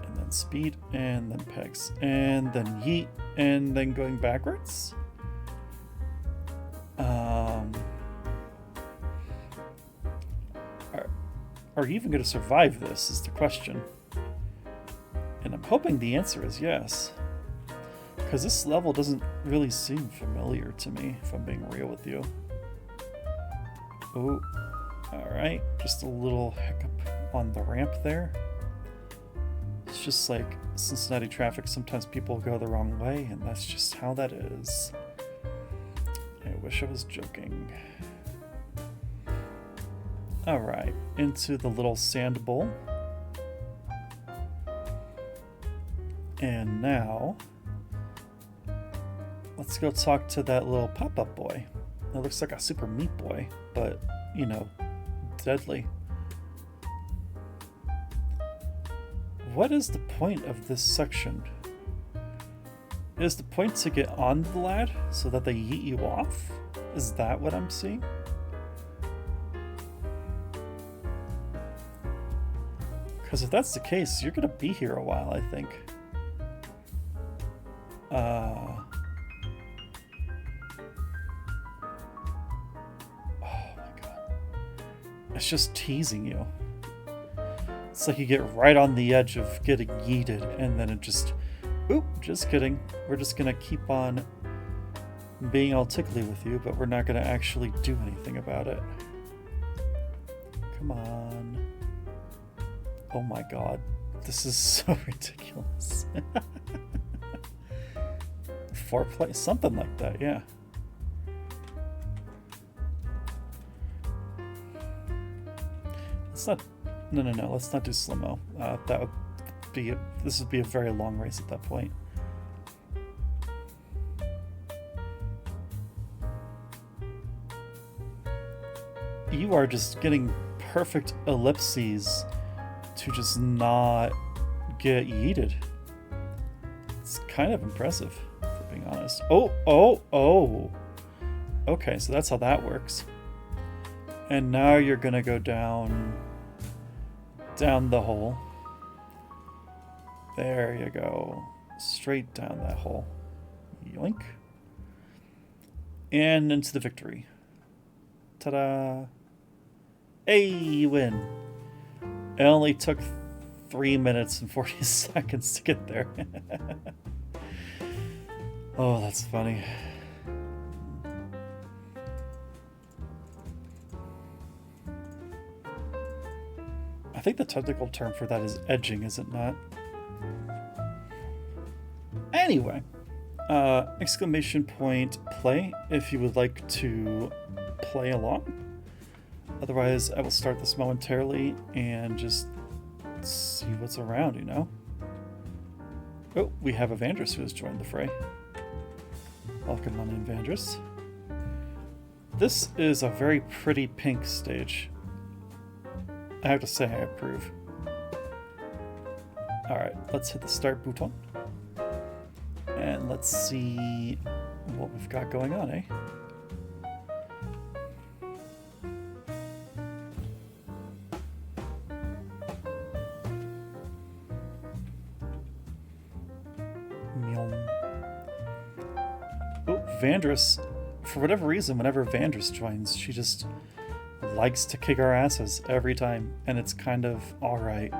And then speed, and then pegs. And then yeet, and then going backwards. Are you even going to survive this is the question. And I'm hoping the answer is yes. Because this level doesn't really seem familiar to me, if I'm being real with you. Oh, alright. Just a little hiccup on the ramp there. It's just like Cincinnati traffic. Sometimes people go the wrong way, and that's just how that is. I wish I was joking. Alright, into the little sand bowl. And now, let's go talk to that little pop-up boy. That looks like a Super Meat Boy, but, you know, deadly. What is the point of this section? Is the point to get on the lad so that they yeet you off? Is that what I'm seeing? Because if that's the case, you're going to be here a while, I think. Oh my god. It's just teasing you. It's like you get right on the edge of getting yeeted, and then it just... Oop, just kidding. We're just going to keep on being all tickly with you, but we're not going to actually do anything about it. Come on. Oh my god. This is so ridiculous. Foreplay? Something like that, yeah. Let's not... No. Let's not do slow-mo. That would be... This would be a very long race at that point. You are just getting perfect ellipses to just not get yeeted. It's kind of impressive, for being honest. Oh! Okay, so that's how that works. And now you're gonna go down the hole. There you go. Straight down that hole. Yoink. And into the victory. Ta-da! Hey, you win. It only took 3 minutes and 40 seconds to get there. Oh, that's funny. I think the technical term for that is edging, is it not? Anyway, exclamation point play if you would like to play along. Otherwise, I will start this momentarily and just see what's around, you know? Oh, we have Evandris who has joined the fray. Welcome on in, Evandris. This is a very pretty pink stage. I have to say I approve. Alright, let's hit the start button. And let's see what we've got going on, eh? Vandris, for whatever reason, whenever Vandris joins, she just likes to kick our asses every time, and it's kind of alright.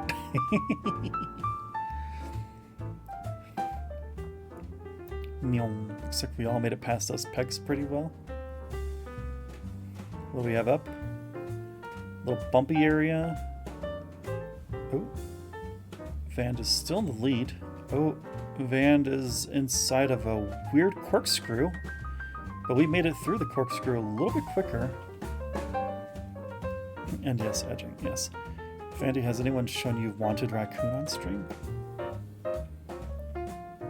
Looks like we all made it past those pegs pretty well. What do we have up? Little bumpy area. Oh. Vand is still in the lead. Oh, Vand is inside of a weird corkscrew. But we made it through the corkscrew a little bit quicker. And yes, edging, yes. Vandy, has anyone shown you Wanted Raccoon on stream?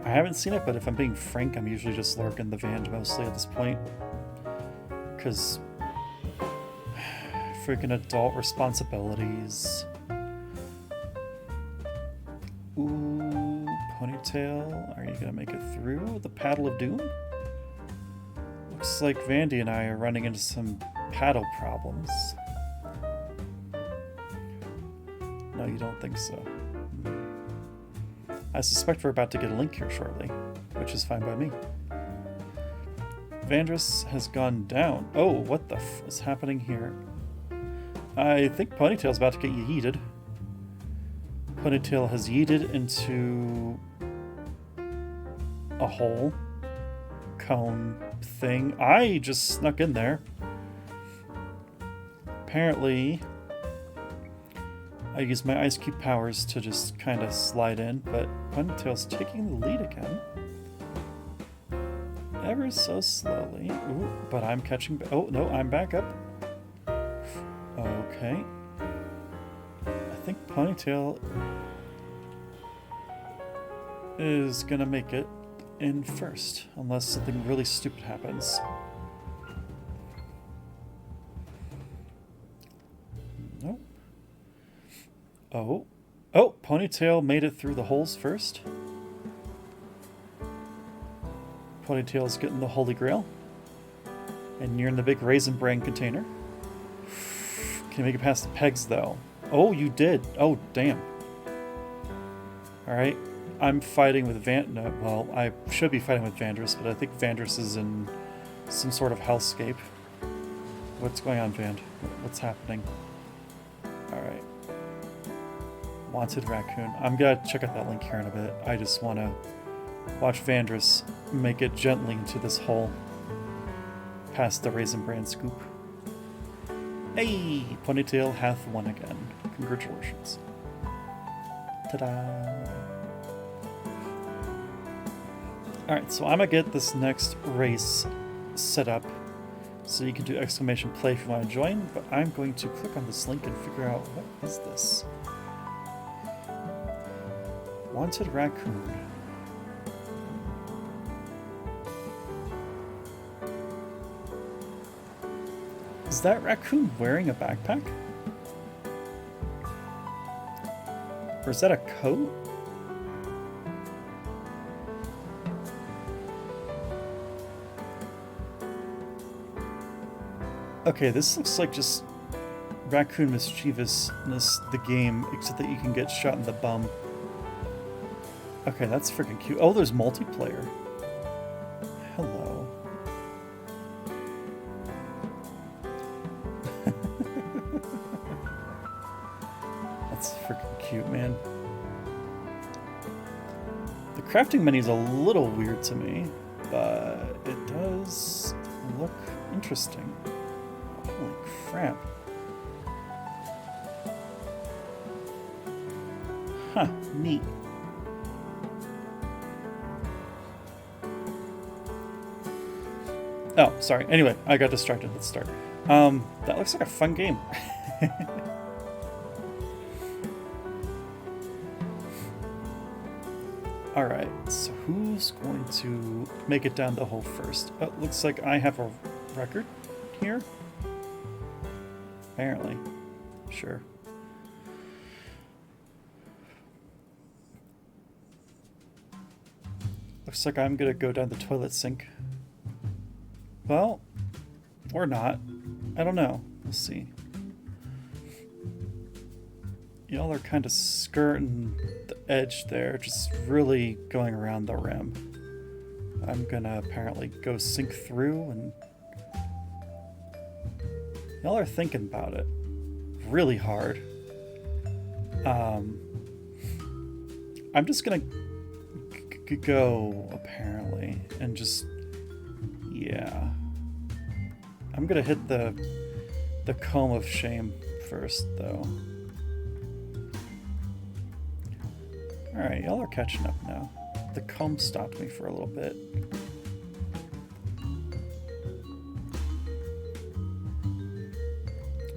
I haven't seen it, but if I'm being frank, I'm usually just lurking the Vand mostly at this point. Because freaking adult responsibilities. Ooh, Ponytail, are you gonna make it through the Paddle of Doom? Looks like Vandy and I are running into some paddle problems. No, you don't think so. I suspect we're about to get a link here shortly, which is fine by me. Vandris has gone down. Oh, what the f is happening here? I think Ponytail's about to get yeeted. Ponytail has yeeted into a hole cone thing. I just snuck in there. Apparently, I used my ice cube powers to just kind of slide in, but Ponytail's taking the lead again. Ever so slowly. Ooh, but I'm catching... Oh, no, I'm back up. Okay. I think Ponytail is gonna make it in first, unless something really stupid happens. Nope. Oh. Oh, Ponytail made it through the holes first. Ponytail's getting the Holy Grail. And you're in the big Raisin Bran container. Can you make it past the pegs, though? Oh, you did. Oh, damn. Alright. I'm fighting with No, well, I should be fighting with Vandris, but I think Vandris is in some sort of hellscape. What's going on, Vand? What's happening? Alright. Wanted Raccoon. I'm gonna check out that link here in a bit. I just want to watch Vandris make it gently into this hole past the Raisin Bran scoop. Hey! Ponytail hath won again. Congratulations. Ta-da! Alright, so I'm gonna get this next race set up so you can do exclamation play if you want to join, but I'm going to click on this link and figure out what is this. Wanted Raccoon. Is that raccoon wearing a backpack? Or is that a coat? Okay, this looks like just Raccoon Mischievousness, the game, except that you can get shot in the bum. Okay, that's freaking cute. Oh, there's multiplayer. Hello. That's freaking cute, man. The crafting menu is a little weird to me, but it does look interesting. Holy crap. Huh, neat. Oh, sorry. Anyway, I got distracted. Let's start. That looks like a fun game. Alright, so who's going to make it down the hole first? Oh, looks like I have a record here. Apparently. Sure. Looks like I'm gonna go down the toilet sink. Well, or not. I don't know. We'll see. Y'all are kind of skirting the edge there, just really going around the rim. I'm gonna apparently go sync through, and y'all are thinking about it really hard. I'm just gonna go apparently and just, yeah. I'm gonna hit the comb of shame first though. Alright, y'all are catching up now. The comb stopped me for a little bit.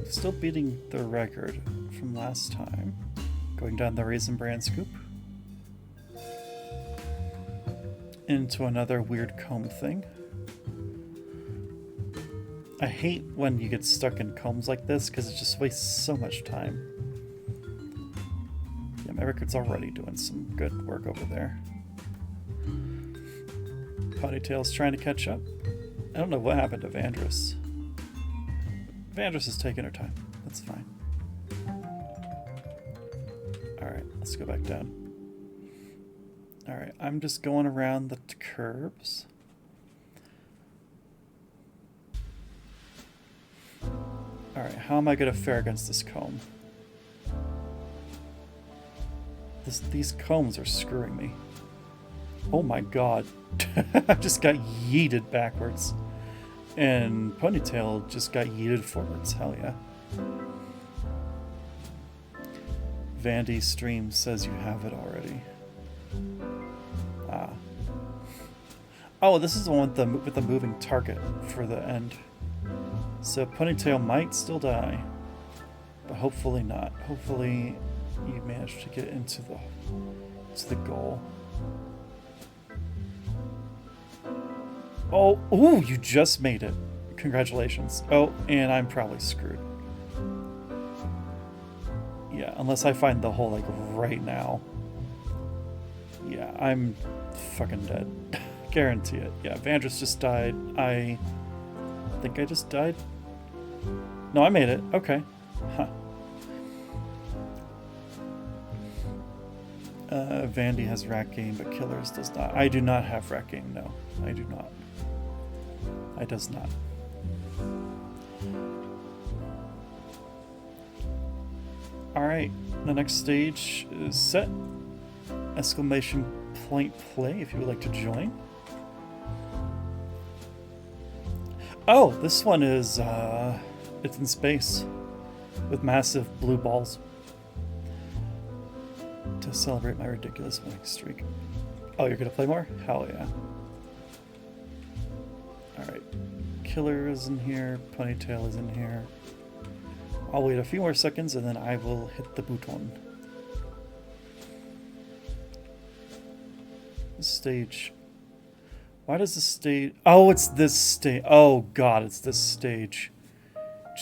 Still beating the record from last time. Going down the Raisin Bran scoop. Into another weird comb thing. I hate when you get stuck in combs like this because it just wastes so much time. Yeah, my record's already doing some good work over there. Ponytail's trying to catch up. I don't know what happened to Vandress. Vandress is taking her time. That's fine. Alright, let's go back down. Alright, I'm just going around the curbs. Alright, how am I going to fare against this comb? These combs are screwing me. Oh my god. I just got yeeted backwards. And Ponytail just got yeeted forwards. Hell yeah. Vandy Stream says you have it already. Ah. Oh, this is the one with the moving target for the end. So Ponytail might still die, but hopefully not. Hopefully you manage to get into the goal. Oh, ooh, you just made it. Congratulations. Oh, and I'm probably screwed. Yeah, unless I find the hole, like, right now. Yeah, I'm fucking dead. Guarantee it. Yeah, Vandress just died. I think I just died. No, I made it. Okay. Huh. Vandy has Rat Game, but Killers does not. I do not have Rat Game, no. I do not. I does not. Alright, the next stage is set. Exclamation point play if you would like to join. Oh, this one is, it's in space with massive blue balls to celebrate my ridiculous winning streak. Oh, you're gonna play more? Hell yeah. Alright, Killer is in here, Ponytail is in here. I'll wait a few more seconds and then I will hit the button. This stage. Why does this stage... Oh, it's this stage. Oh, God, it's this stage.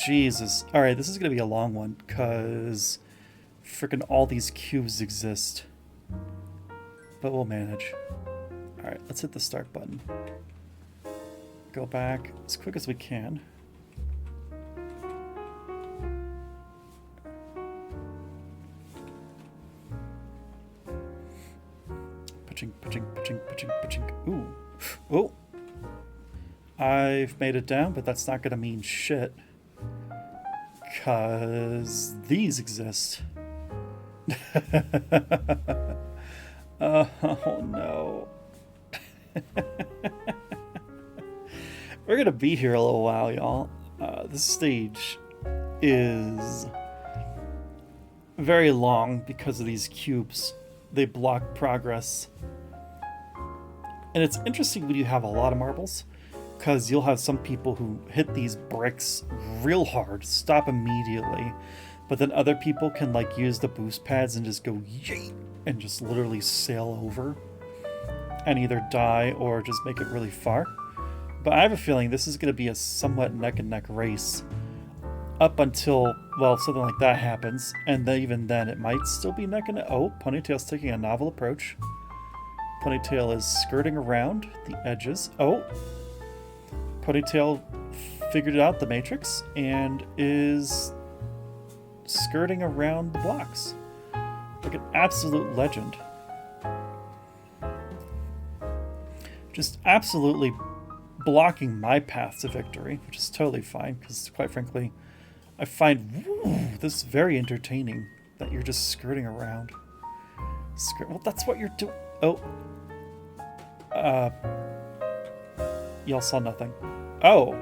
Jesus. Alright, this is going to be a long one, because freaking all these cubes exist. But we'll manage. Alright, let's hit the start button. Go back as quick as we can. Ooh. Oh. I've made it down, but that's not going to mean shit. Because these exist. Oh, no. We're going to be here a little while, y'all. This stage is very long because of these cubes. They block progress. And it's interesting when you have a lot of marbles, because you'll have some people who hit these bricks real hard, stop immediately, but then other people can like use the boost pads and just go yeet and just literally sail over and either die or just make it really far. But I have a feeling this is going to be a somewhat neck and neck race up until, well, something like that happens, and then even then it might still be neck and neck. Oh, Ponytail's taking a novel approach. Ponytail is skirting around the edges. Oh! Ponytail figured out the matrix and is skirting around the blocks. Like an absolute legend. just absolutely blocking my path to victory, which is totally fine, because quite frankly, I find this very entertaining, that you're just skirting around. Well, that's what you're doing. Oh. Y'all saw nothing. Oh.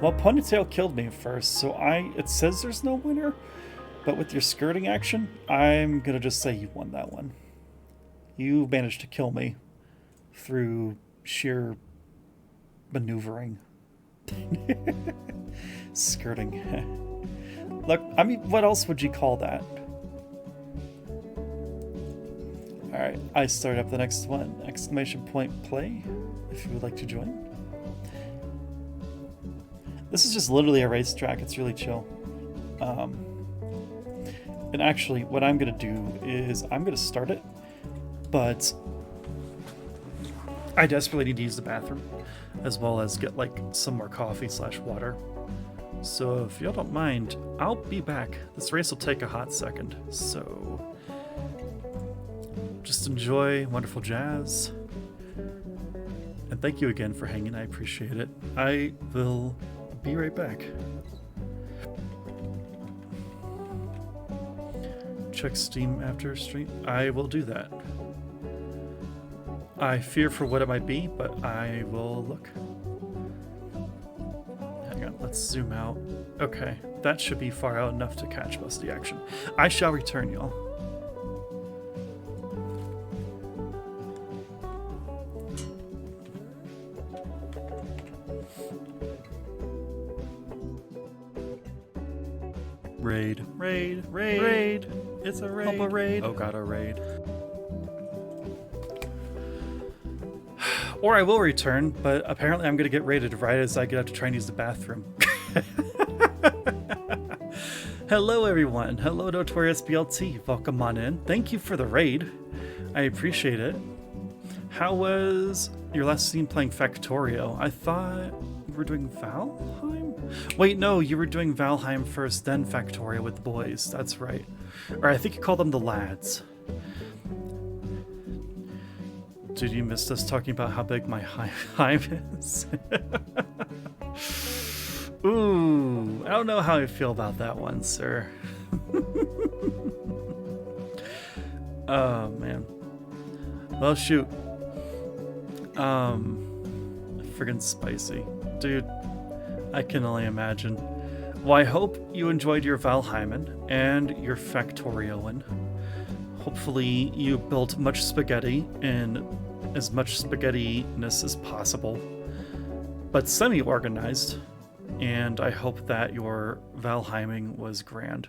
Well, Ponytail killed me first, so it says there's no winner, but with your skirting action, I'm gonna just say you won that one. You managed to kill me through sheer maneuvering. Skirting. Look, I mean, what else would you call that? Alright, I start up the next one. Exclamation point play, if you would like to join. This is just literally a racetrack. It's really chill. And actually, what I'm going to do is I'm going to start it, but I desperately need to use the bathroom, as well as get like some more coffee / water. So if y'all don't mind, I'll be back. This race will take a hot second, so just enjoy wonderful jazz. And thank you again for hanging. I appreciate it. I will be right back. Check Steam after stream. I will do that. I fear for what it might be, but I will look. Hang on, let's zoom out. Okay, that should be far out enough to catch most of the action. I shall return, y'all. Raid, raid, raid, raid. It's a raid. Help a raid. Oh god, a raid. Or I will return, but apparently I'm going to get raided right as I get up to try and use the bathroom. Hello everyone. Hello Notorious BLT. Welcome on in. Thank you for the raid. I appreciate it. How was your last scene playing Factorio? I thought you were doing Valheim? Wait, no, you were doing Valheim first, then Factorio with the boys. That's right. Or I think you call them the lads. Dude, you missed us talking about how big my hive is. Ooh, I don't know how I feel about that one, sir. Oh, man. Well, shoot. Friggin' spicy. Dude, I can only imagine. Well, I hope you enjoyed your Valheimen and your Factorioing. Hopefully you built much spaghetti in as much spaghetti-ness as possible, but semi-organized, and I hope that your Valheiming was grand.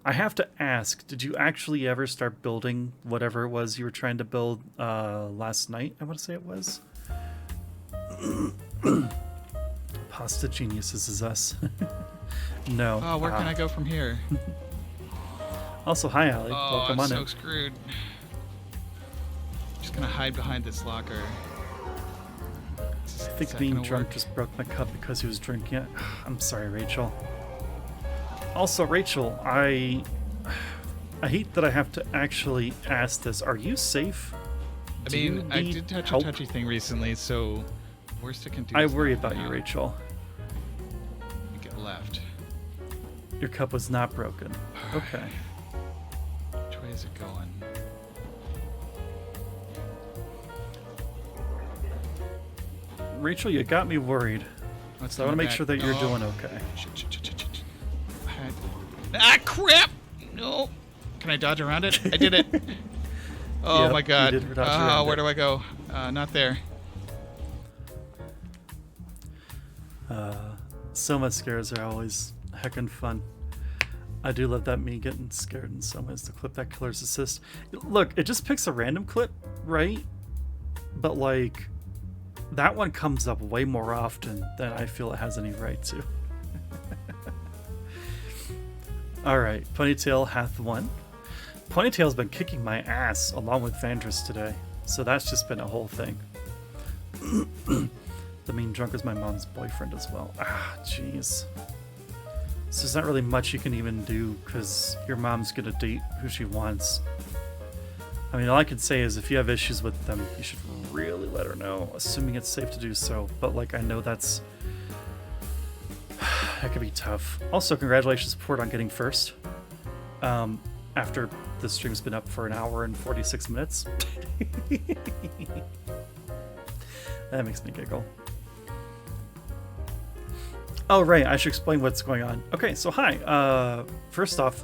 I have to ask, did you actually ever start building whatever it was you were trying to build last night, I want to say it was? Pasta geniuses is us. No. Oh, where can I go from here? Also, hi, Allie. Oh, welcome I'm on so in. screwed. Just gonna hide behind this locker. I think being drunk just broke my cup because he was drinking it. I'm sorry, Rachel. Also, Rachel, I hate that I have to actually ask this. Are you safe? I mean, I did touch help? a touchy thing recently, so worst it can do. I worry about you, Rachel. Get left. Your cup was not broken. Okay. Which way is it going? Rachel, you got me worried. So I want to make sure that you're doing okay. Shit. Ah, crap! No. Can I dodge around it? I did it. Oh Yep, my god. you did dodge around Where it. do I go? Not there. Soma scares are always heckin' fun. I do love that me getting scared in Soma's to clip that killer's assist. Look, it just picks a random clip, right? But like, that one comes up way more often than I feel it has any right to. Alright, Ponytail hath won. Ponytail's been kicking my ass along with Vandris today, so that's just been a whole thing. The mean drunk is my mom's boyfriend as well. Ah, jeez. So there's not really much you can even do because your mom's gonna date who she wants. I mean, all I can say is if you have issues with them, you should really let her know, assuming it's safe to do so. But, like, I know that's... that could be tough. Also, congratulations, Port, on getting first. After the stream's been up for an hour and 46 minutes. That makes me giggle. Oh, right, I should explain what's going on. Okay, so hi. First off,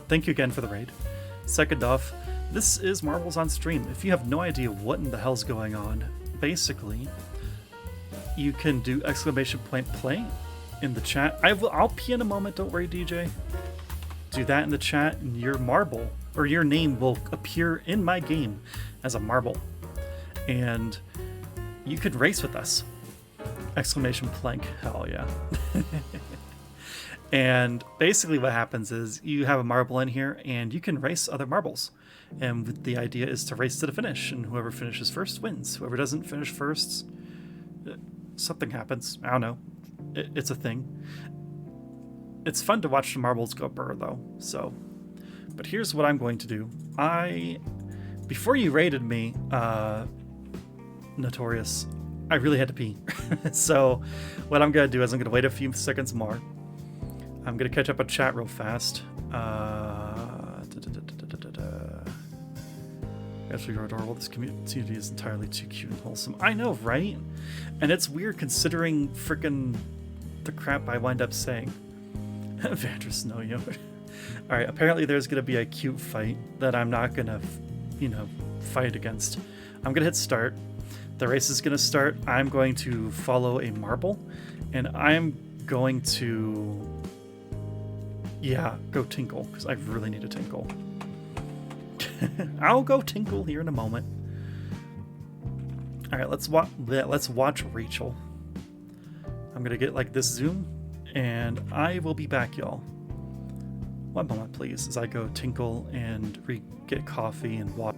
thank you again for the raid. Second off, this is Marbles on Stream. If you have no idea what in the hell's going on, basically, you can do !play in the chat. I'll pee in a moment, don't worry, DJ. Do that in the chat, and your marble, or your name, will appear in my game as a marble. And you could race with us. !plank, hell yeah. And basically what happens is you have a marble in here, and you can race other marbles. And the idea is to race to the finish, and whoever finishes first wins. Whoever doesn't finish first, something happens. I don't know. It's a thing. It's fun to watch the marbles go burr, though. So, but here's what I'm going to do. Before you raided me, Notorious, I really had to pee. So, what I'm gonna do is I'm gonna wait a few seconds more. I'm gonna catch up a chat real fast. Actually, you're adorable. This community is entirely too cute and wholesome. I know, right? And it's weird considering frickin' the crap I wind up saying. Vandra Snow-Yo. Alright, apparently there's gonna be a cute fight that I'm not gonna, fight against. I'm gonna hit start. The race is gonna start. I'm going to follow a marble, and I'm going to, go tinkle, because I really need a tinkle. I'll go tinkle here in a moment. All right, let's watch Rachel. I'm gonna get like this zoom, and I will be back, y'all. One moment, please, as I go tinkle and get coffee and water.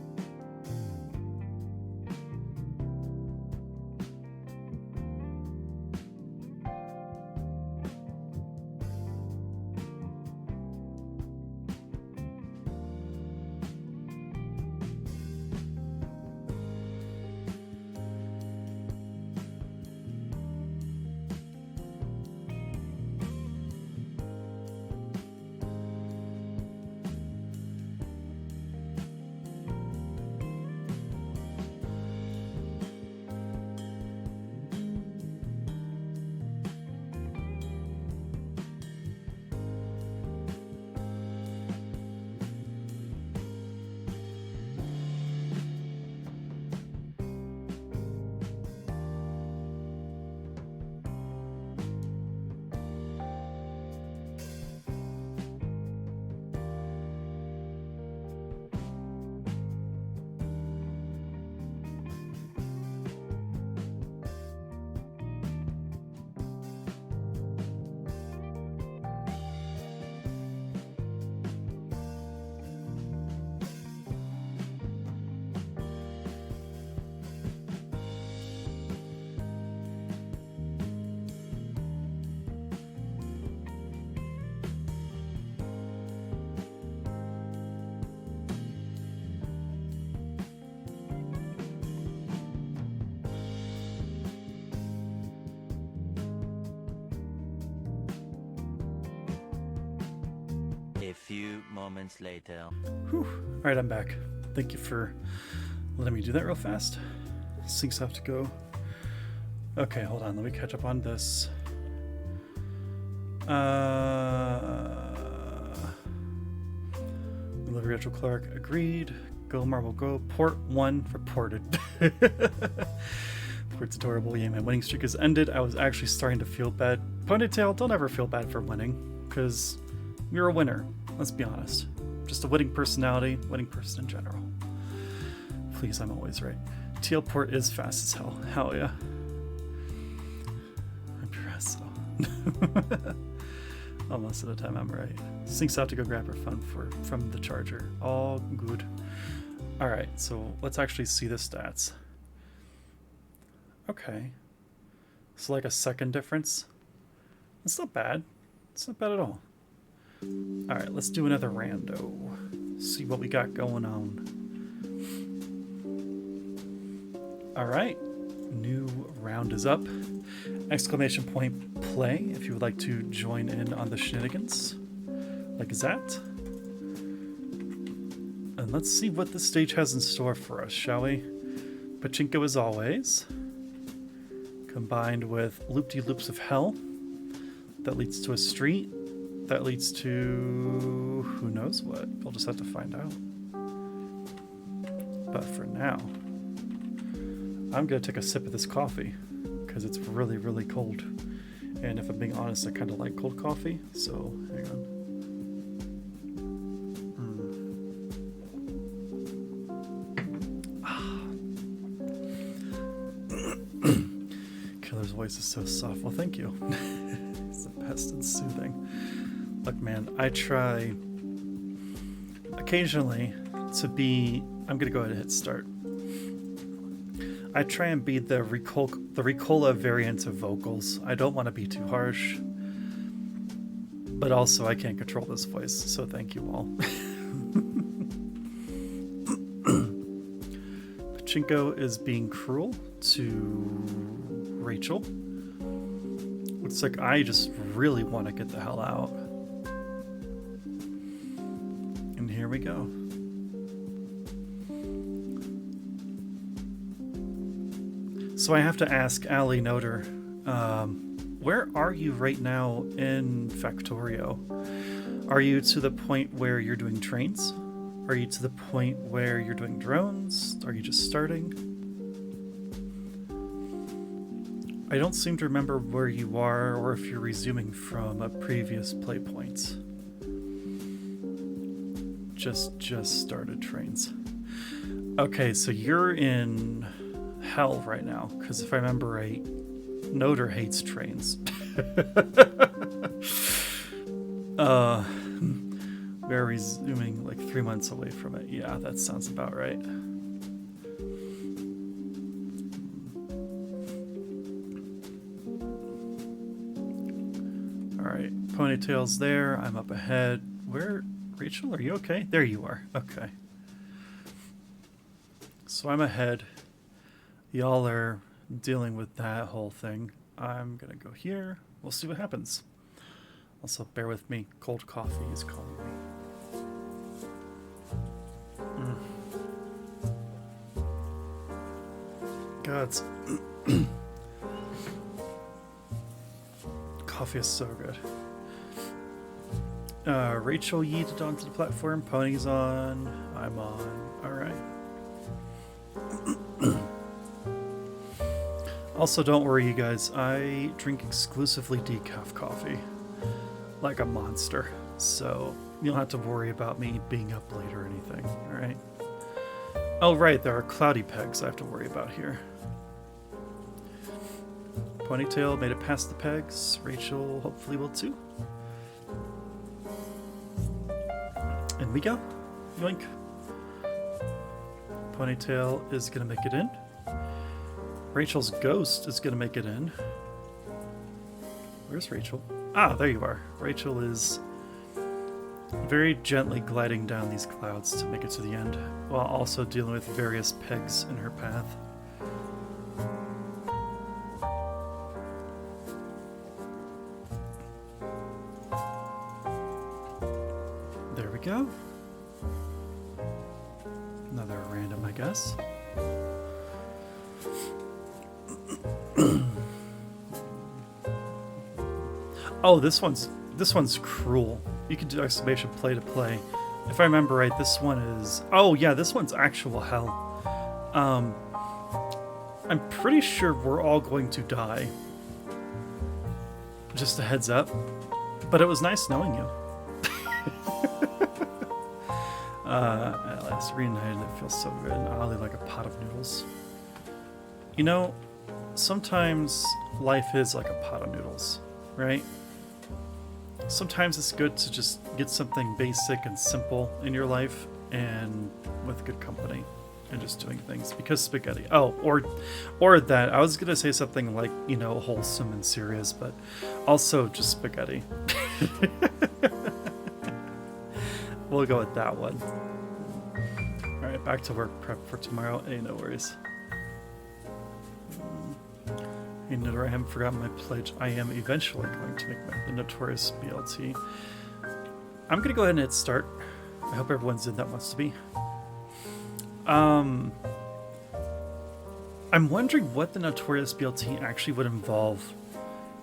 A few moments later. Whew. All right, I'm back. Thank you for letting me do that real fast. Syncs have to go. Okay, hold on. Let me catch up on this. Olivia Rachel Clark agreed. Go Marble Go. Port 1 reported. Port's adorable. Yeah, my winning streak has ended. I was actually starting to feel bad. Ponytail, don't ever feel bad for winning, because you're a winner. Let's be honest. Just a winning personality, winning person in general. Please, I'm always right. TL Port is fast as hell. Hell yeah. I'm pressed though. Well, most of the time I'm right. Syncs out to go grab her phone from the charger. All good. Alright, so let's actually see the stats. Okay. So like a second difference. That's not bad. It's not bad at all. Alright, let's do another rando. See what we got going on. All right, new round is up. Exclamation point play if you would like to join in on the shenanigans, like that. And let's see what this stage has in store for us, shall we? Pachinko as always, combined with loop-de-loops of hell that leads to a street that leads to who knows what. We'll just have to find out. But for now, I'm gonna take a sip of this coffee because it's really, really cold. And if I'm being honest, I kind of like cold coffee. So hang on. Killer's voice is so soft. Well, thank you. It's the best and soothing. Look, man, I try occasionally to be. I'm gonna go ahead and hit start. I try and be the Ricola variant of vocals. I don't want to be too harsh, but also I can't control this voice, so thank you all. Pachinko is being cruel to Rachel. Looks like I just really want to get the hell out. And here we go. So I have to ask Ali Noder, where are you right now in Factorio? Are you to the point where you're doing trains? Are you to the point where you're doing drones? Are you just starting? I don't seem to remember where you are or if you're resuming from a previous play point. Just started trains. Okay, so you're in hell right now, because if I remember right, Noder hates trains. We're resuming like 3 months away from it. Yeah, that sounds about right. Alright, Ponytail's there. I'm up ahead. Where? Rachel, are you okay? There you are. Okay. So I'm ahead. Y'all are dealing with that whole thing. I'm gonna go here. We'll see what happens. Also, bear with me. Cold coffee is calling me. God, coffee is so good. Rachel yeeted onto the platform. Pony's on. I'm on. All right. Also, don't worry, you guys. I drink exclusively decaf coffee, like a monster. So you don't have to worry about me being up late or anything. All right. Oh, right. There are cloudy pegs I have to worry about here. Ponytail made it past the pegs. Rachel hopefully will too. In we go. Yoink. Ponytail is gonna make it in. Rachel's ghost is gonna make it in. Where's Rachel? Ah, there you are. Rachel is very gently gliding down these clouds to make it to the end, while also dealing with various pegs in her path. There we go. Another random, I guess. Oh, this one's cruel. You can do exclamation play to play. If I remember right, this one is... Oh, yeah, this one's actual hell. I'm pretty sure we're all going to die. Just a heads up. But it was nice knowing you. At last, reunited, it feels so good and oddly like a pot of noodles. You know, sometimes life is like a pot of noodles, right? Sometimes it's good to just get something basic and simple in your life and with good company and just doing things because spaghetti. Oh, or that. I was going to say something like, you know, wholesome and serious, but also just spaghetti. We'll go with that one. All right, back to work prep for tomorrow. Hey, no worries. mean, I haven't forgotten my pledge. I am eventually going to make the Notorious BLT. I'm going to go ahead and hit start. I hope everyone's in that wants to be. I'm wondering what the Notorious BLT actually would involve.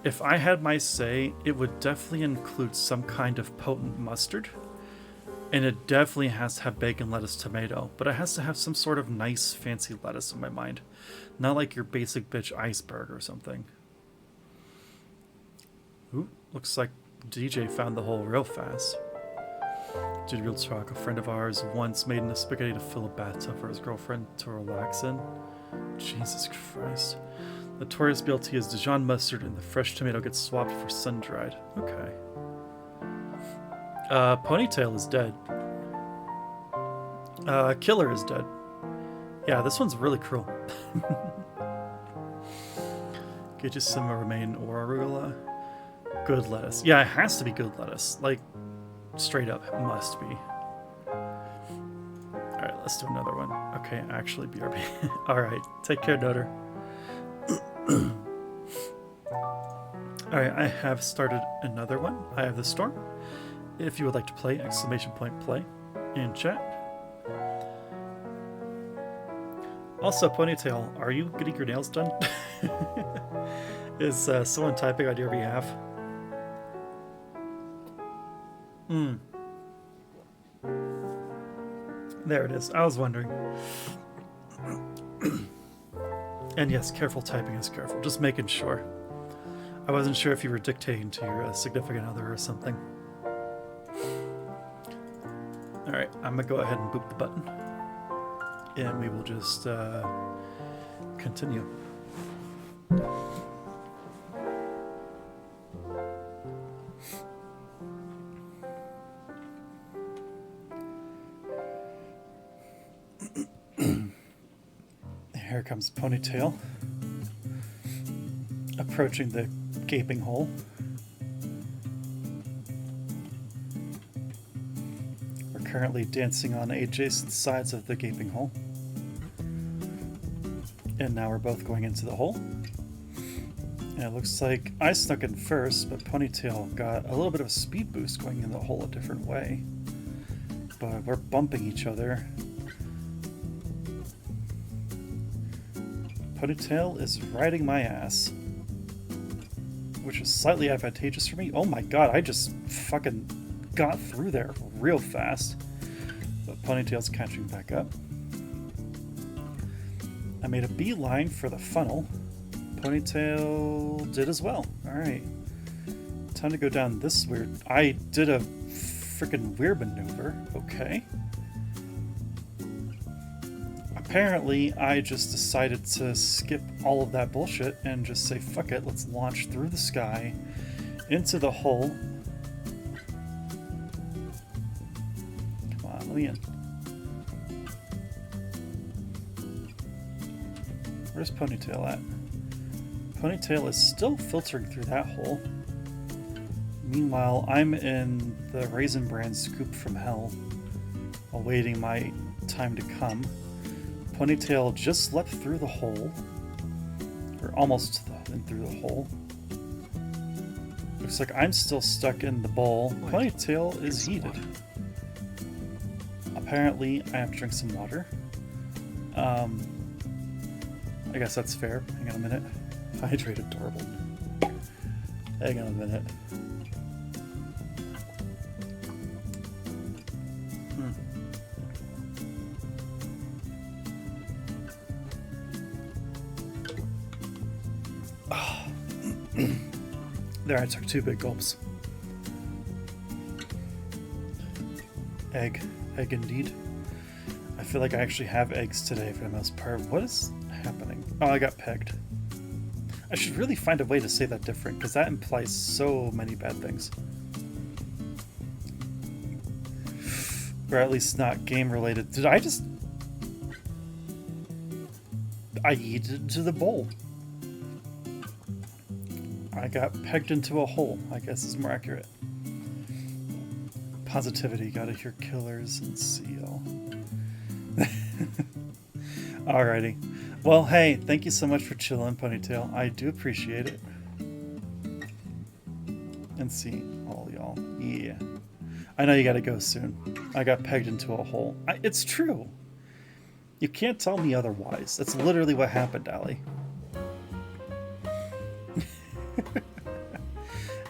If I had my say, it would definitely include some kind of potent mustard. And it definitely has to have bacon, lettuce, tomato. But it has to have some sort of nice, fancy lettuce in my mind. Not like your basic bitch iceberg or something. Ooh, looks like DJ found the hole real fast. Did real talk. A friend of ours once made a spaghetti to fill a bathtub for his girlfriend to relax in. Jesus Christ. The Notorious BLT is Dijon mustard and the fresh tomato gets swapped for sun-dried. Okay. Ponytail is dead. Killer is dead. Yeah, this one's really cruel. Get you some romaine or arugula. Good lettuce. Yeah, it has to be good lettuce. Like, straight up, it must be. Alright, let's do another one. Okay, actually, BRB. Alright, take care, Nutter. Alright, I have started another one. I have the Storm. If you would like to play, !play in chat. Also, Ponytail, are you getting your nails done? Is someone typing on your behalf? There it is. I was wondering. And yes, careful typing is careful. Just making sure. I wasn't sure if you were dictating to your significant other or something. Alright, I'm gonna go ahead and boop the button. And we will just continue. Here comes Ponytail, approaching the gaping hole. We're currently dancing on adjacent sides of the gaping hole. And now we're both going into the hole. And it looks like I snuck in first, but Ponytail got a little bit of a speed boost going in the hole a different way. But we're bumping each other. Ponytail is riding my ass, which is slightly advantageous for me. Oh my god, I just fucking got through there real fast. But Ponytail's catching back up. I made a beeline for the funnel. Ponytail did as well. Alright. Time to go down this weird... I did a freaking weird maneuver. Okay. Apparently, I just decided to skip all of that bullshit and just say, fuck it, let's launch through the sky into the hole. Come on, let me in. Where's Ponytail at? Ponytail is still filtering through that hole. Meanwhile, I'm in the Raisin Bran scoop from hell, awaiting my time to come. Ponytail just leapt through the hole, or almost through the hole. Looks like I'm still stuck in the bowl. Ponytail is heated. Apparently, I have to drink some water. I guess that's fair. Hang on a minute. Hydrate adorable. Hang on a minute. There, I took 2 big gulps. Egg indeed. I feel like I actually have eggs today for the most part. What is happening? Oh, I got pegged. I should really find a way to say that different, because that implies so many bad things. Or at least not game related. Did I just... I yeeted into the bowl. I got pegged into a hole, I guess is more accurate. Positivity, gotta hear killers and seal. Alrighty. Well, hey, thank you so much for chilling, Ponytail. I do appreciate it. And see all y'all. Yeah. I know you gotta go soon. I got pegged into a hole. It's true. You can't tell me otherwise. That's literally what happened, Allie.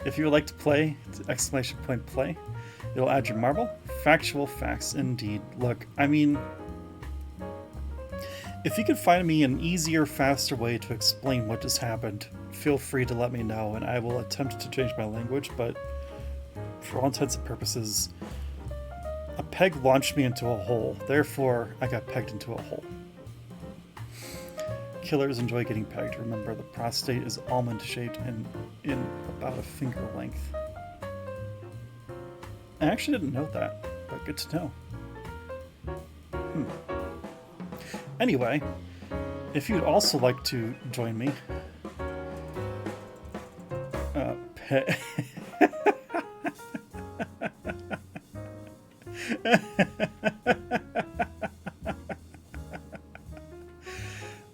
If you would like to play, exclamation point play, it'll add your marble. Factual facts, indeed. Look, I mean, if you could find me an easier, faster way to explain what just happened, feel free to let me know, and I will attempt to change my language, but for all intents and purposes, a peg launched me into a hole. Therefore, I got pegged into a hole. Killers enjoy getting pegged. Remember, the prostate is almond-shaped and in about a finger length. I actually didn't know that, but good to know. Anyway, if you'd also like to join me,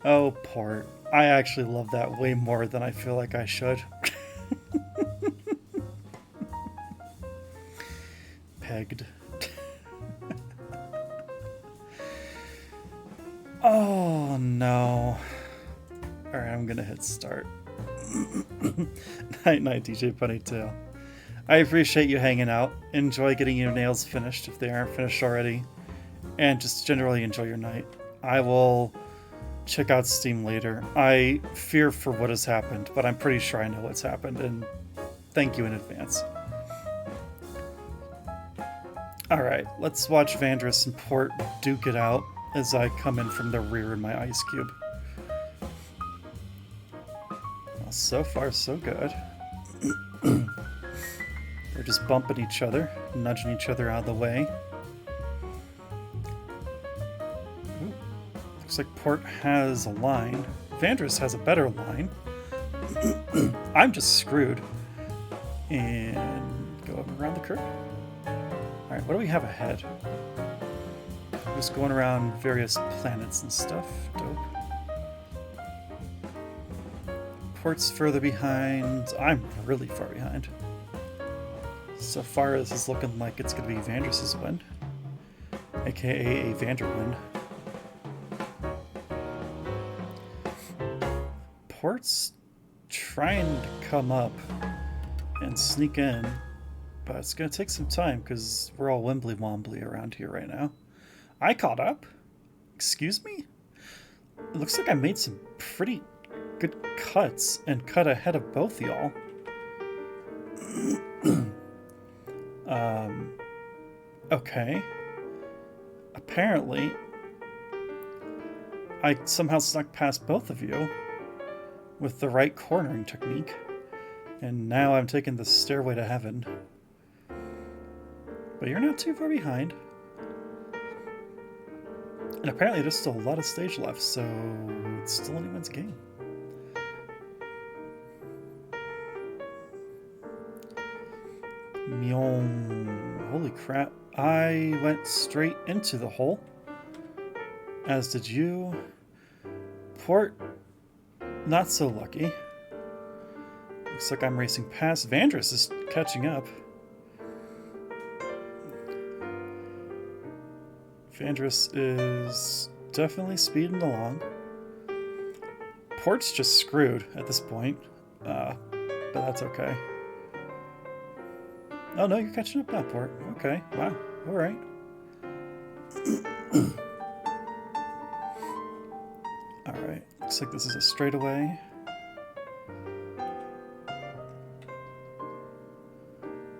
oh, Port. I actually love that way more than I feel like I should. Pegged. Oh, no. Alright, I'm gonna hit start. Night, night, DJ Ponytail. I appreciate you hanging out. Enjoy getting your nails finished if they aren't finished already. And just generally enjoy your night. I will check out Steam later. I fear for what has happened, but I'm pretty sure I know what's happened, and thank you in advance. Alright, let's watch Vandris and Port duke it out as I come in from the rear in my ice cube. Well, so far, so good. They're just bumping each other, nudging each other out of the way. Ooh. Looks like Port has a line. Vandris has a better line. I'm just screwed. And go around the curve. Alright, what do we have ahead? Just going around various planets and stuff. Dope. Port's further behind. I'm really far behind. So far, this is looking like it's going to be Vandris' win. AKA a Vanderwin. Port's trying to come up and sneak in, but it's going to take some time because we're all wimbly-wombly around here right now. I caught up? Excuse me? It looks like I made some pretty good cuts and cut ahead of both y'all. Okay. Apparently, I somehow snuck past both of you with the right cornering technique, and now I'm taking the stairway to heaven. But you're not too far behind. And apparently there's still a lot of stage left, so it's still anyone's game. Myong. Holy crap. I went straight into the hole. As did you. Port, not so lucky. Looks like I'm racing past. Vandris is catching up. Vandris is definitely speeding along. Port's just screwed at this point, but that's okay. Oh no, you're catching up now, Port. Okay, wow, alright. Alright, looks like this is a straightaway.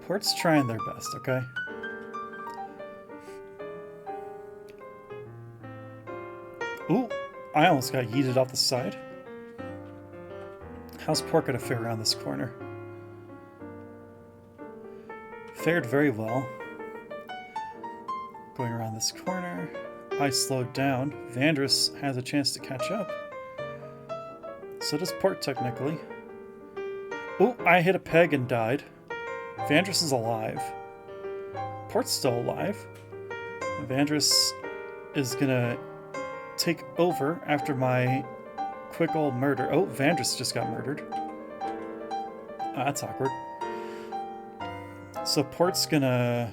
Port's trying their best, okay? Ooh, I almost got yeeted off the side. How's Port gonna fare around this corner? Fared very well. Going around this corner. I slowed down. Vandris has a chance to catch up. So does Port, technically. Ooh, I hit a peg and died. Vandris is alive. Port's still alive. Vandris is gonna take over after my quick old murder. Oh, Vandris just got murdered. That's awkward. So Port's gonna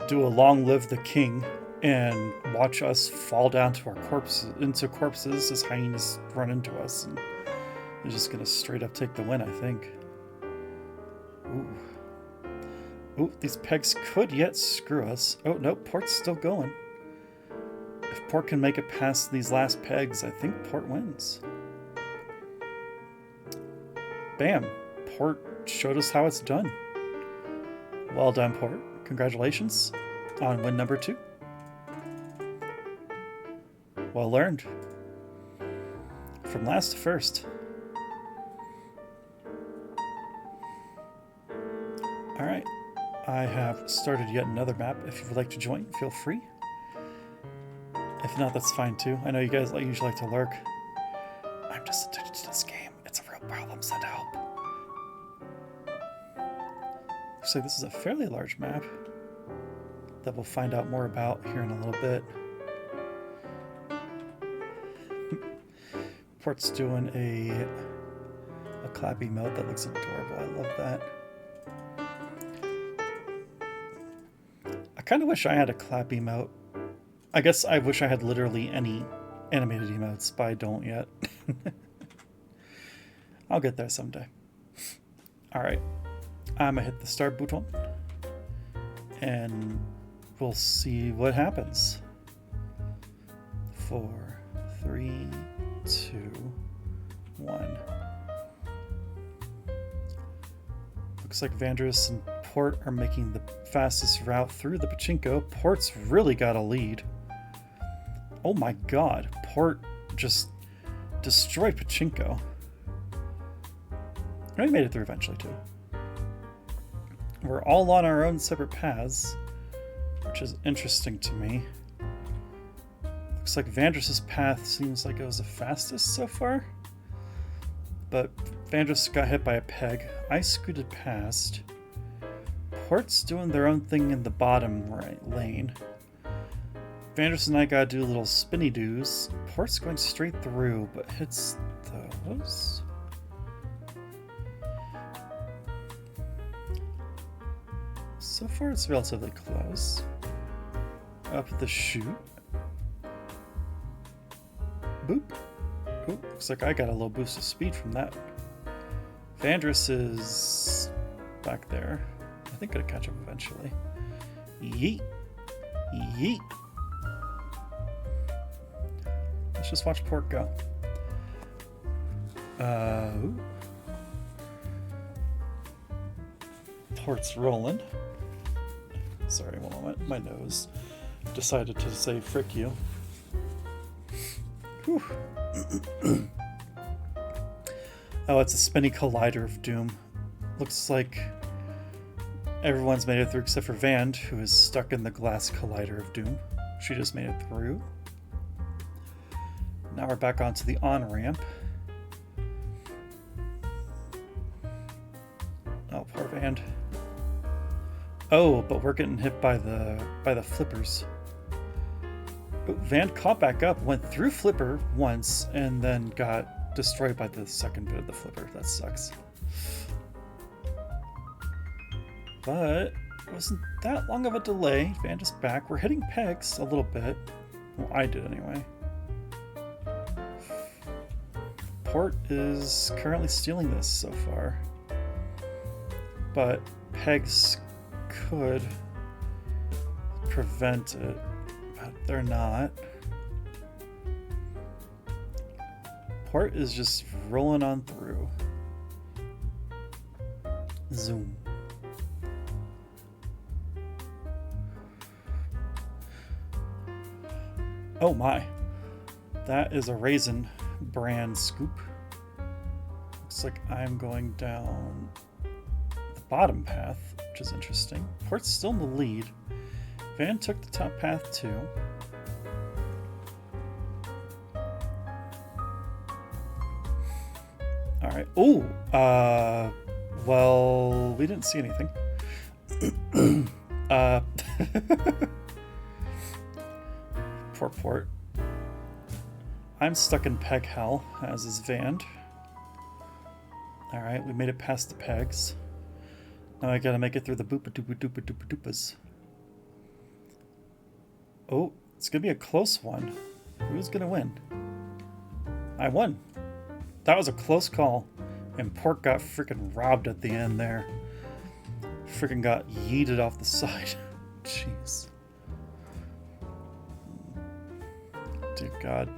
do a long live the king and watch us fall down to our corpses as hyenas run into us, and they're just gonna straight up take the win, I think. Ooh, these pegs could yet screw us. Oh no, Port's still going. If Port can make it past these last pegs, I think Port wins. Bam, Port showed us how it's done. Well done, Port. Congratulations on win number 2. Well learned. From last to first. Alright, I have started yet another map. If you would like to join, feel free. If not, that's fine too. I know you guys usually like to lurk. I'm just addicted to this game. It's a real problem. Send help. Looks like this is a fairly large map that we'll find out more about here in a little bit. Port's doing a clappy mode that looks adorable. I love that. I kind of wish I had a clap emote. I guess I wish I had literally any animated emotes, but I don't yet. I'll get there someday. Alright. I'm gonna hit the start button. And we'll see what happens. 4, 3, 2, 1. Looks like Vandris and Port are making the fastest route through the pachinko. Port's really got a lead. Oh my god, Port just destroyed pachinko. And we made it through eventually too. We're all on our own separate paths, which is interesting to me. Looks like Vandris' path seems like it was the fastest so far. But Vandris got hit by a peg. I scooted past. Port's doing their own thing in the bottom right lane. Vandris and I gotta do little spinny doos. Port's going straight through, but hits those. So far it's relatively close. Up the chute. Boop. Oop, looks like I got a little boost of speed from that. Vandris is back there. I think gonna catch up eventually. Yeet. Yeet. Let's just watch Port go. Ooh. Port's rolling. Sorry, one moment. My nose decided to say frick you. Whew. Oh, it's a spinny collider of doom. Looks like everyone's made it through except for Vand, who is stuck in the glass collider of doom. She just made it through. Now we're back onto the on-ramp. Oh, poor Vand. Oh, but we're getting hit by the flippers. Oh, Vand caught back up, went through flipper once, and then got destroyed by the second bit of the flipper. That sucks. But it wasn't that long of a delay. Vand is back. We're hitting pegs a little bit. Well, I did anyway. Port is currently stealing this so far. But pegs could prevent it, but they're not. Port is just rolling on through. Zoom. Oh my. That is a Raisin brand scoop. Looks like I'm going down the bottom path, which is interesting. Port's still in the lead. Van took the top path too. Alright. Oh! Well, we didn't see anything. Poor Port. I'm stuck in peg hell, as is Vand. Alright, we made it past the pegs. Now I gotta make it through the boopa doopa doopa doopa doopas. Oh, it's gonna be a close one. Who's gonna win? I won. That was a close call. And Pork got freaking robbed at the end there. Freaking got yeeted off the side. Jeez. Dear God.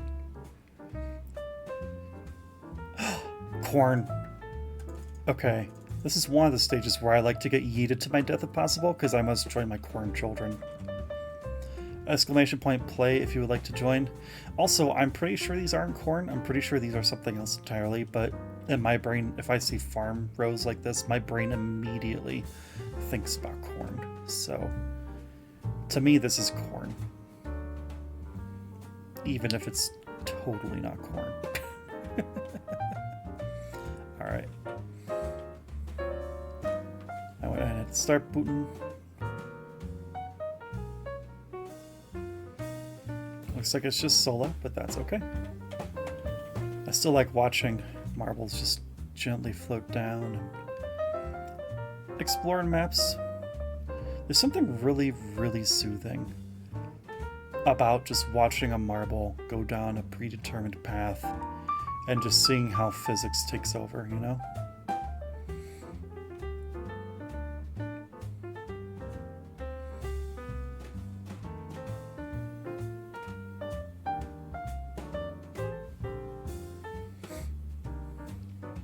Corn. Okay. This is one of the stages where I like to get yeeted to my death if possible, because I must join my corn children. Exclamation point play if you would like to join. Also, I'm pretty sure these aren't corn. I'm pretty sure these are something else entirely, but in my brain, if I see farm rows like this, my brain immediately thinks about corn. So, to me, this is corn. Even if it's totally not corn. Alright. I went ahead and start booting. Looks like it's just solo, but that's okay. I still like watching marbles just gently float down and exploring maps. There's something really, really soothing about just watching a marble go down a predetermined path and just seeing how physics takes over, you know?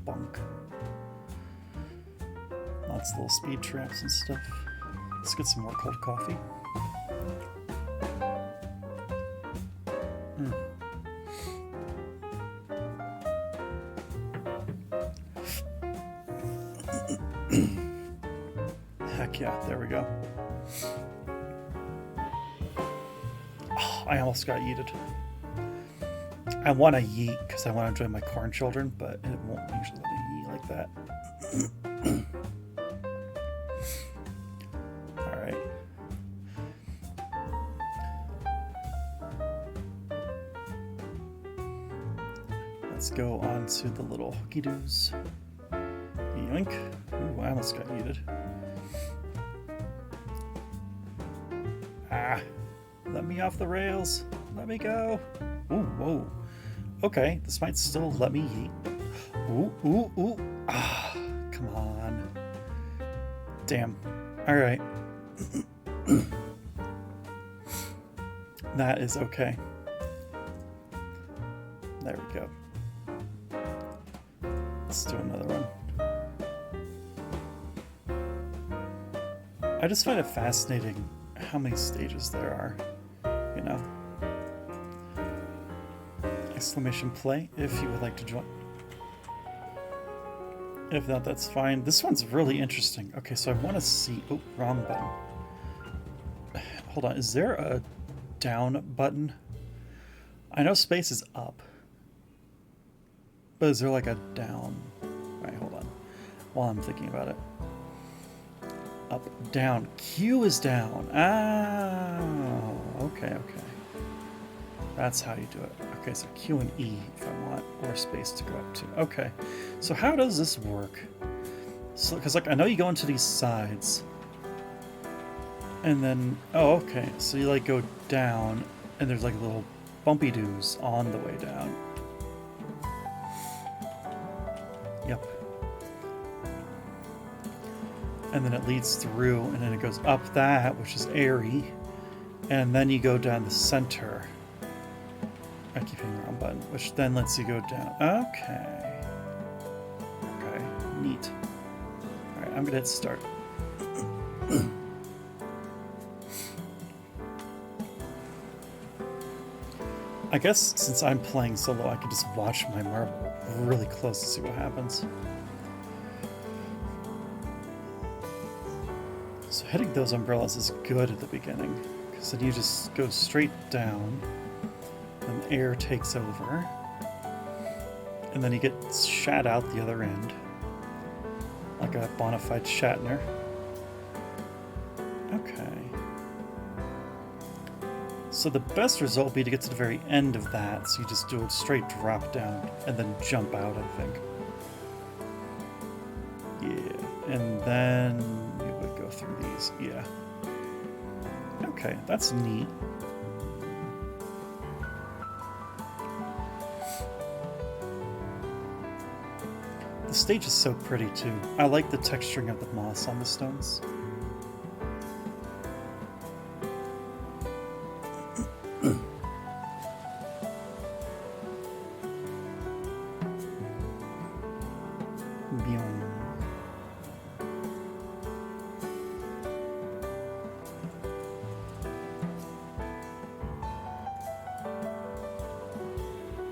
Bunk. Lots of little speed traps and stuff. Let's get some more cold coffee. Heck yeah, there we go. Oh, I almost got yeeted. I want to yeet because I want to join my corn children, but it won't usually let me yeet like that. Alright. Let's go on to the little hooky doos. Yoink. Ooh, I almost got yeeted. Ah. Let me off the rails. Let me go. Ooh, whoa. Okay, this might still let me yeet. Ooh, ooh, ooh. Ah, come on. Damn. Alright. That is okay. There we go. Let's do another one. I just find it fascinating how many stages there are, you know? Exclamation play if you would like to join. If not, that's fine. This one's really interesting. Okay, so I want to see... Oh, wrong button. Hold on, is there a down button? I know space is up. But is there like a down? Alright, hold on. While I'm thinking about it. Up, down. Q is down. Oh, okay, okay. That's how you do it. Okay, so Q and E if I want, or space to go up to. Okay, so how does this work? So, because like I know you go into these sides, and then okay, so you like go down, and there's like little bumpy doos on the way down. Yep. And then it leads through, and then it goes up that, which is airy, and then you go down the center. I keep hitting the wrong button, which then lets you go down. Okay. Okay, neat. Alright, I'm gonna hit start. I guess since I'm playing solo, I can just watch my marble really close to see what happens. So hitting those umbrellas is good at the beginning, because then you just go straight down, and the air takes over, and then you get shat out the other end, like a bona fide Shatner. So So the best result would be to get to the very end of that, so you just do a straight drop down and then jump out, I think. Yeah, and then you would go through these, yeah. Okay, that's neat. The stage is so pretty too. I like the texturing of the moss on the stones.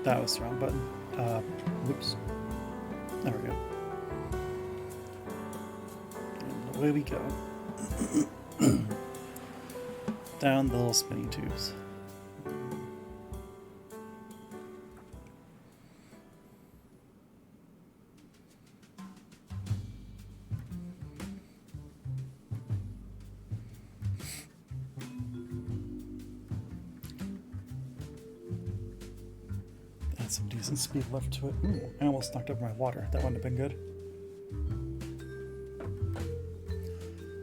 That was the wrong button. Whoops. There we go. And away we go. Down the little spinning tubes. Had some decent speed left to it. Ooh, I almost knocked over my water. That wouldn't have been good.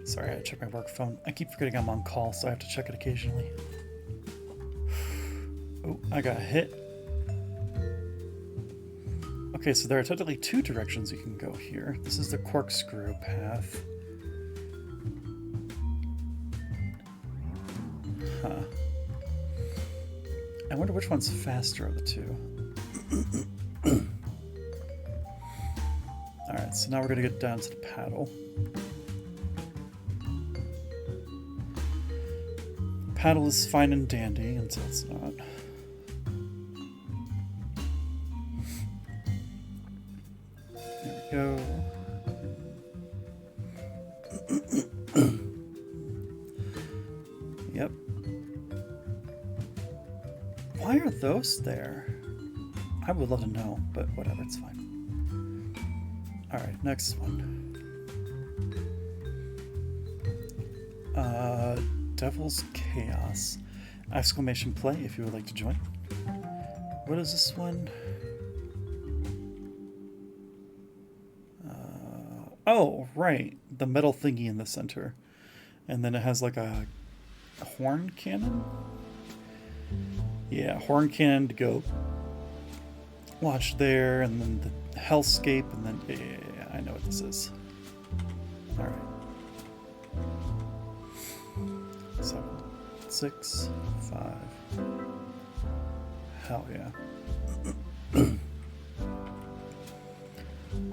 Sorry, I had to check my work phone. I keep forgetting I'm on call, so I have to check it occasionally. Oh, I got hit. Okay, so there are technically two directions you can go here. This is the corkscrew path. Huh. I wonder which one's faster of the two. Alright, so now we're going to get down to the paddle. Paddle is fine and dandy until it's not. There we go. Yep. Why are those there? I would love to know, but whatever, it's fine. Alright, next one. Devil's Chaos. Exclamation play if you would like to join. What is this one? Oh, right. The metal thingy in the center. And then it has like a horn cannon? Yeah, horn cannon to go watch there, and then the hellscape, and then yeah, I know what this is. All right. 7, 6, 5. Hell yeah!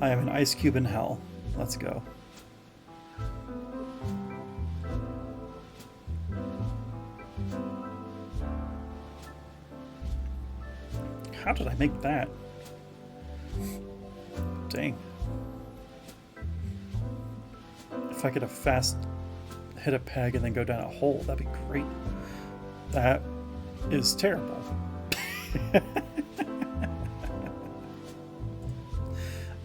I am an ice cube in hell. Let's go. How did I make that? Dang. If I could have fast hit a peg and then go down a hole, that'd be great. That is terrible.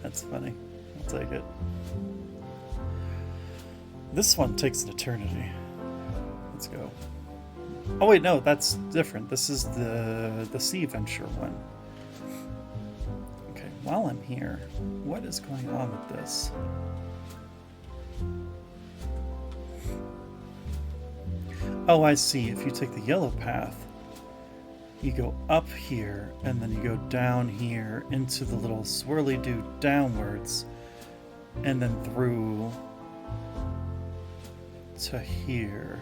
That's funny. I'll take it. This one takes an eternity. Let's go. Oh wait, no, that's different. This is the sea venture one. Okay, while I'm here, what is going on with this? Oh, I see. If you take the yellow path, you go up here, and then you go down here into the little swirly-doo downwards, and then through to here.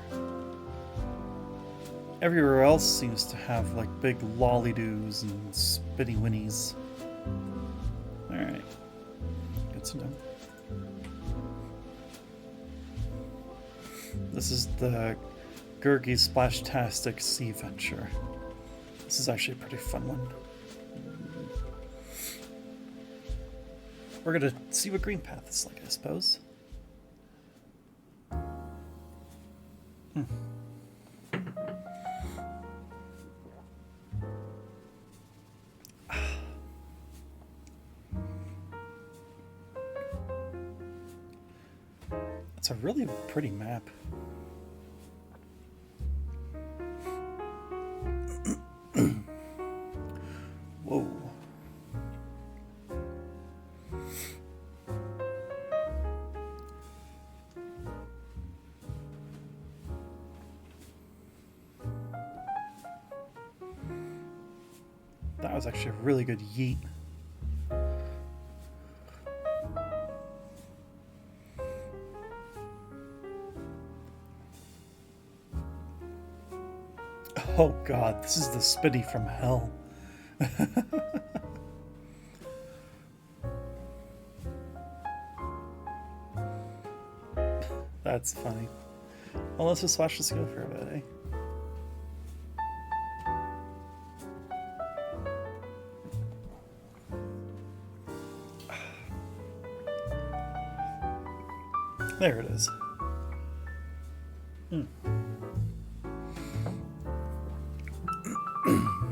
Everywhere else seems to have like big lolly-doos and spinny winnies. Alright. Good to know. This is the Gurgi Splashtastic Sea Venture. This is actually a pretty fun one. We're gonna see what Green Path is like, I suppose. It's a really pretty map. Whoa. That was actually a really good yeet. Oh god, this is the spinny from hell. That's funny. Well, let's just watch this go for a bit, eh? There it is.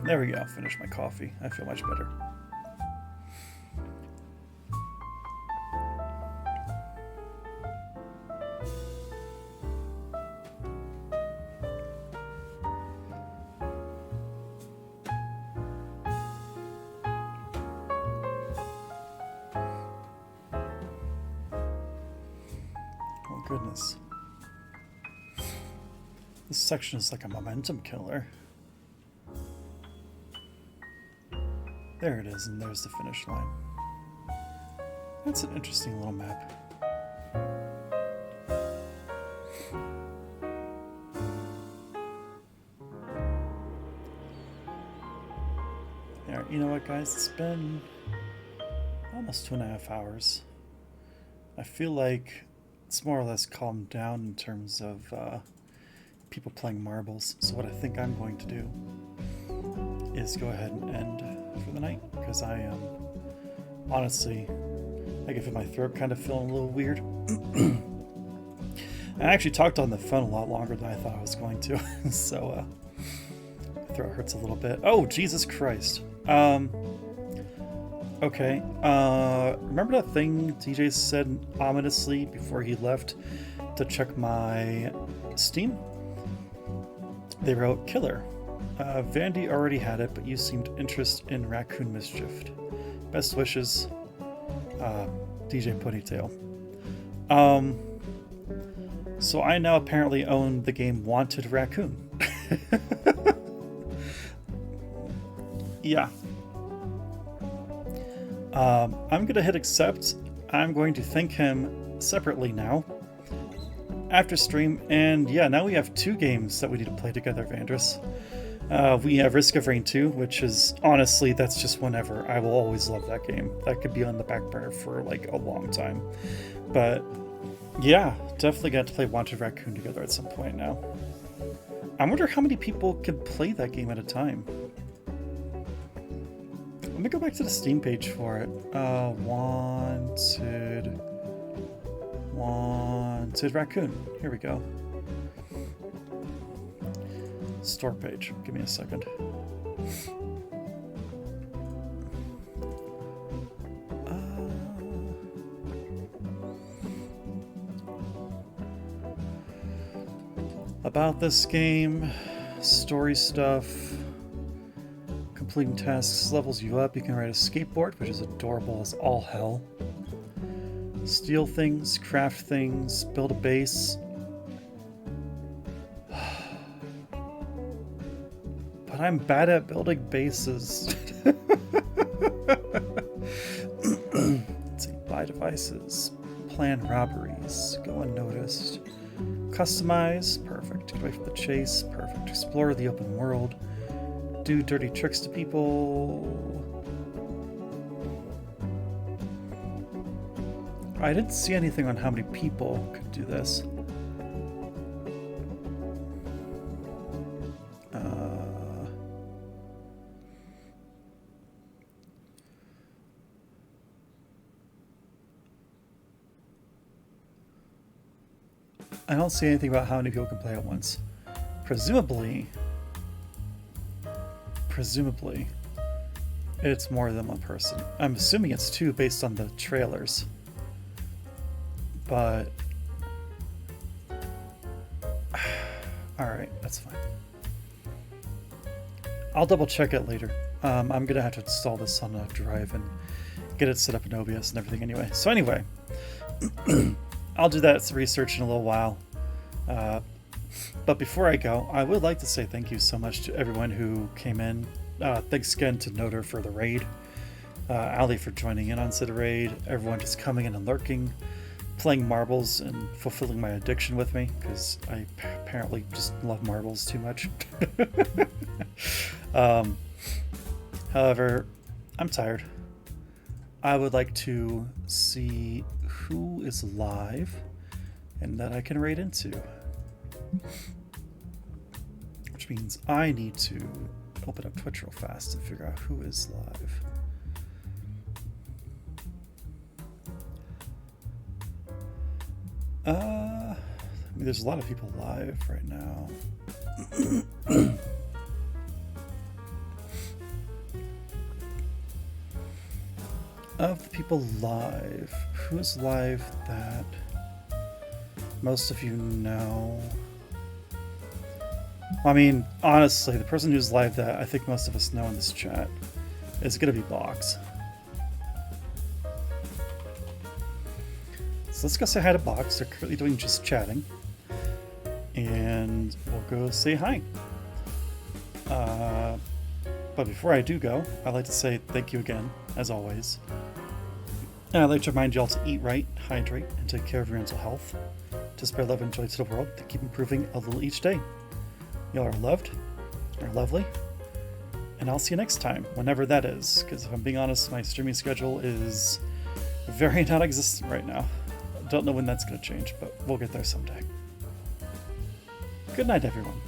There we go. Finish my coffee. I feel much better. Oh goodness. This section is like a momentum killer. There it is, and there's the finish line. That's an interesting little map. Alright, you know what guys, it's been almost 2.5 hours. I feel like it's more or less calmed down in terms of people playing marbles. So what I think I'm going to do is go ahead and end for the night, because I am honestly, I can feel my throat kind of feeling a little weird. I actually talked on the phone a lot longer than I thought I was going to, so my throat hurts a little bit. Oh, Jesus Christ. Okay, remember that thing DJ said ominously before he left to check my Steam? They wrote, killer. Vandy already had it, but you seemed interested in Raccoon Mischief. Best wishes, DJ Ponytail. So I now apparently own the game Wanted Raccoon. Yeah. I'm gonna hit accept. I'm going to thank him separately now after stream, and yeah, now we have 2 games that we need to play together, Vandris. We have Risk of Rain 2, which is, honestly, that's just whenever. I will always love that game. That could be on the back burner for, like, a long time. But, yeah, definitely got to play Wanted Raccoon together at some point now. I wonder how many people can play that game at a time. Let me go back to the Steam page for it. Wanted Raccoon. Here we go. Store page. Give me a second. About this game, story stuff, completing tasks levels you up. You can ride a skateboard, which is adorable as all hell. Steal things, craft things, build a base. But I'm bad at building bases. Let's see, buy devices, plan robberies, go unnoticed. Customize, perfect. Get away from the chase, perfect. Explore the open world. Do dirty tricks to people. I didn't see anything on how many people could do this. I don't see anything about how many people can play at once. Presumably, it's more than one person. I'm assuming it's 2 based on the trailers. But alright, that's fine. I'll double check it later. I'm gonna have to install this on a drive and get it set up in OBS and everything anyway. So anyway, I'll do that research in a little while. But before I go, I would like to say thank you so much to everyone who came in. Thanks again to Noder for the raid, Ali for joining in on said raid, everyone just coming in and lurking, playing marbles and fulfilling my addiction with me, because I apparently just love marbles too much. However, I'm tired. I would like to see who is live and that I can raid into. Which means I need to open up Twitch real fast and figure out who is live. I mean, there's a lot of people live right now. Of the people live, who is live that most of you know? I mean, honestly, the person who's live that I think most of us know in this chat is going to be Box. So let's go say hi to Box. They're currently doing just chatting. And we'll go say hi. But before I do go, I'd like to say thank you again, as always. And I'd like to remind you all to eat right, hydrate, and take care of your mental health, to spread love and joy to the world, to keep improving a little each day. Y'all are loved, are lovely, and I'll see you next time, whenever that is, because if I'm being honest, my streaming schedule is very non-existent right now. I don't know when that's going to change, but we'll get there someday. Good night, everyone.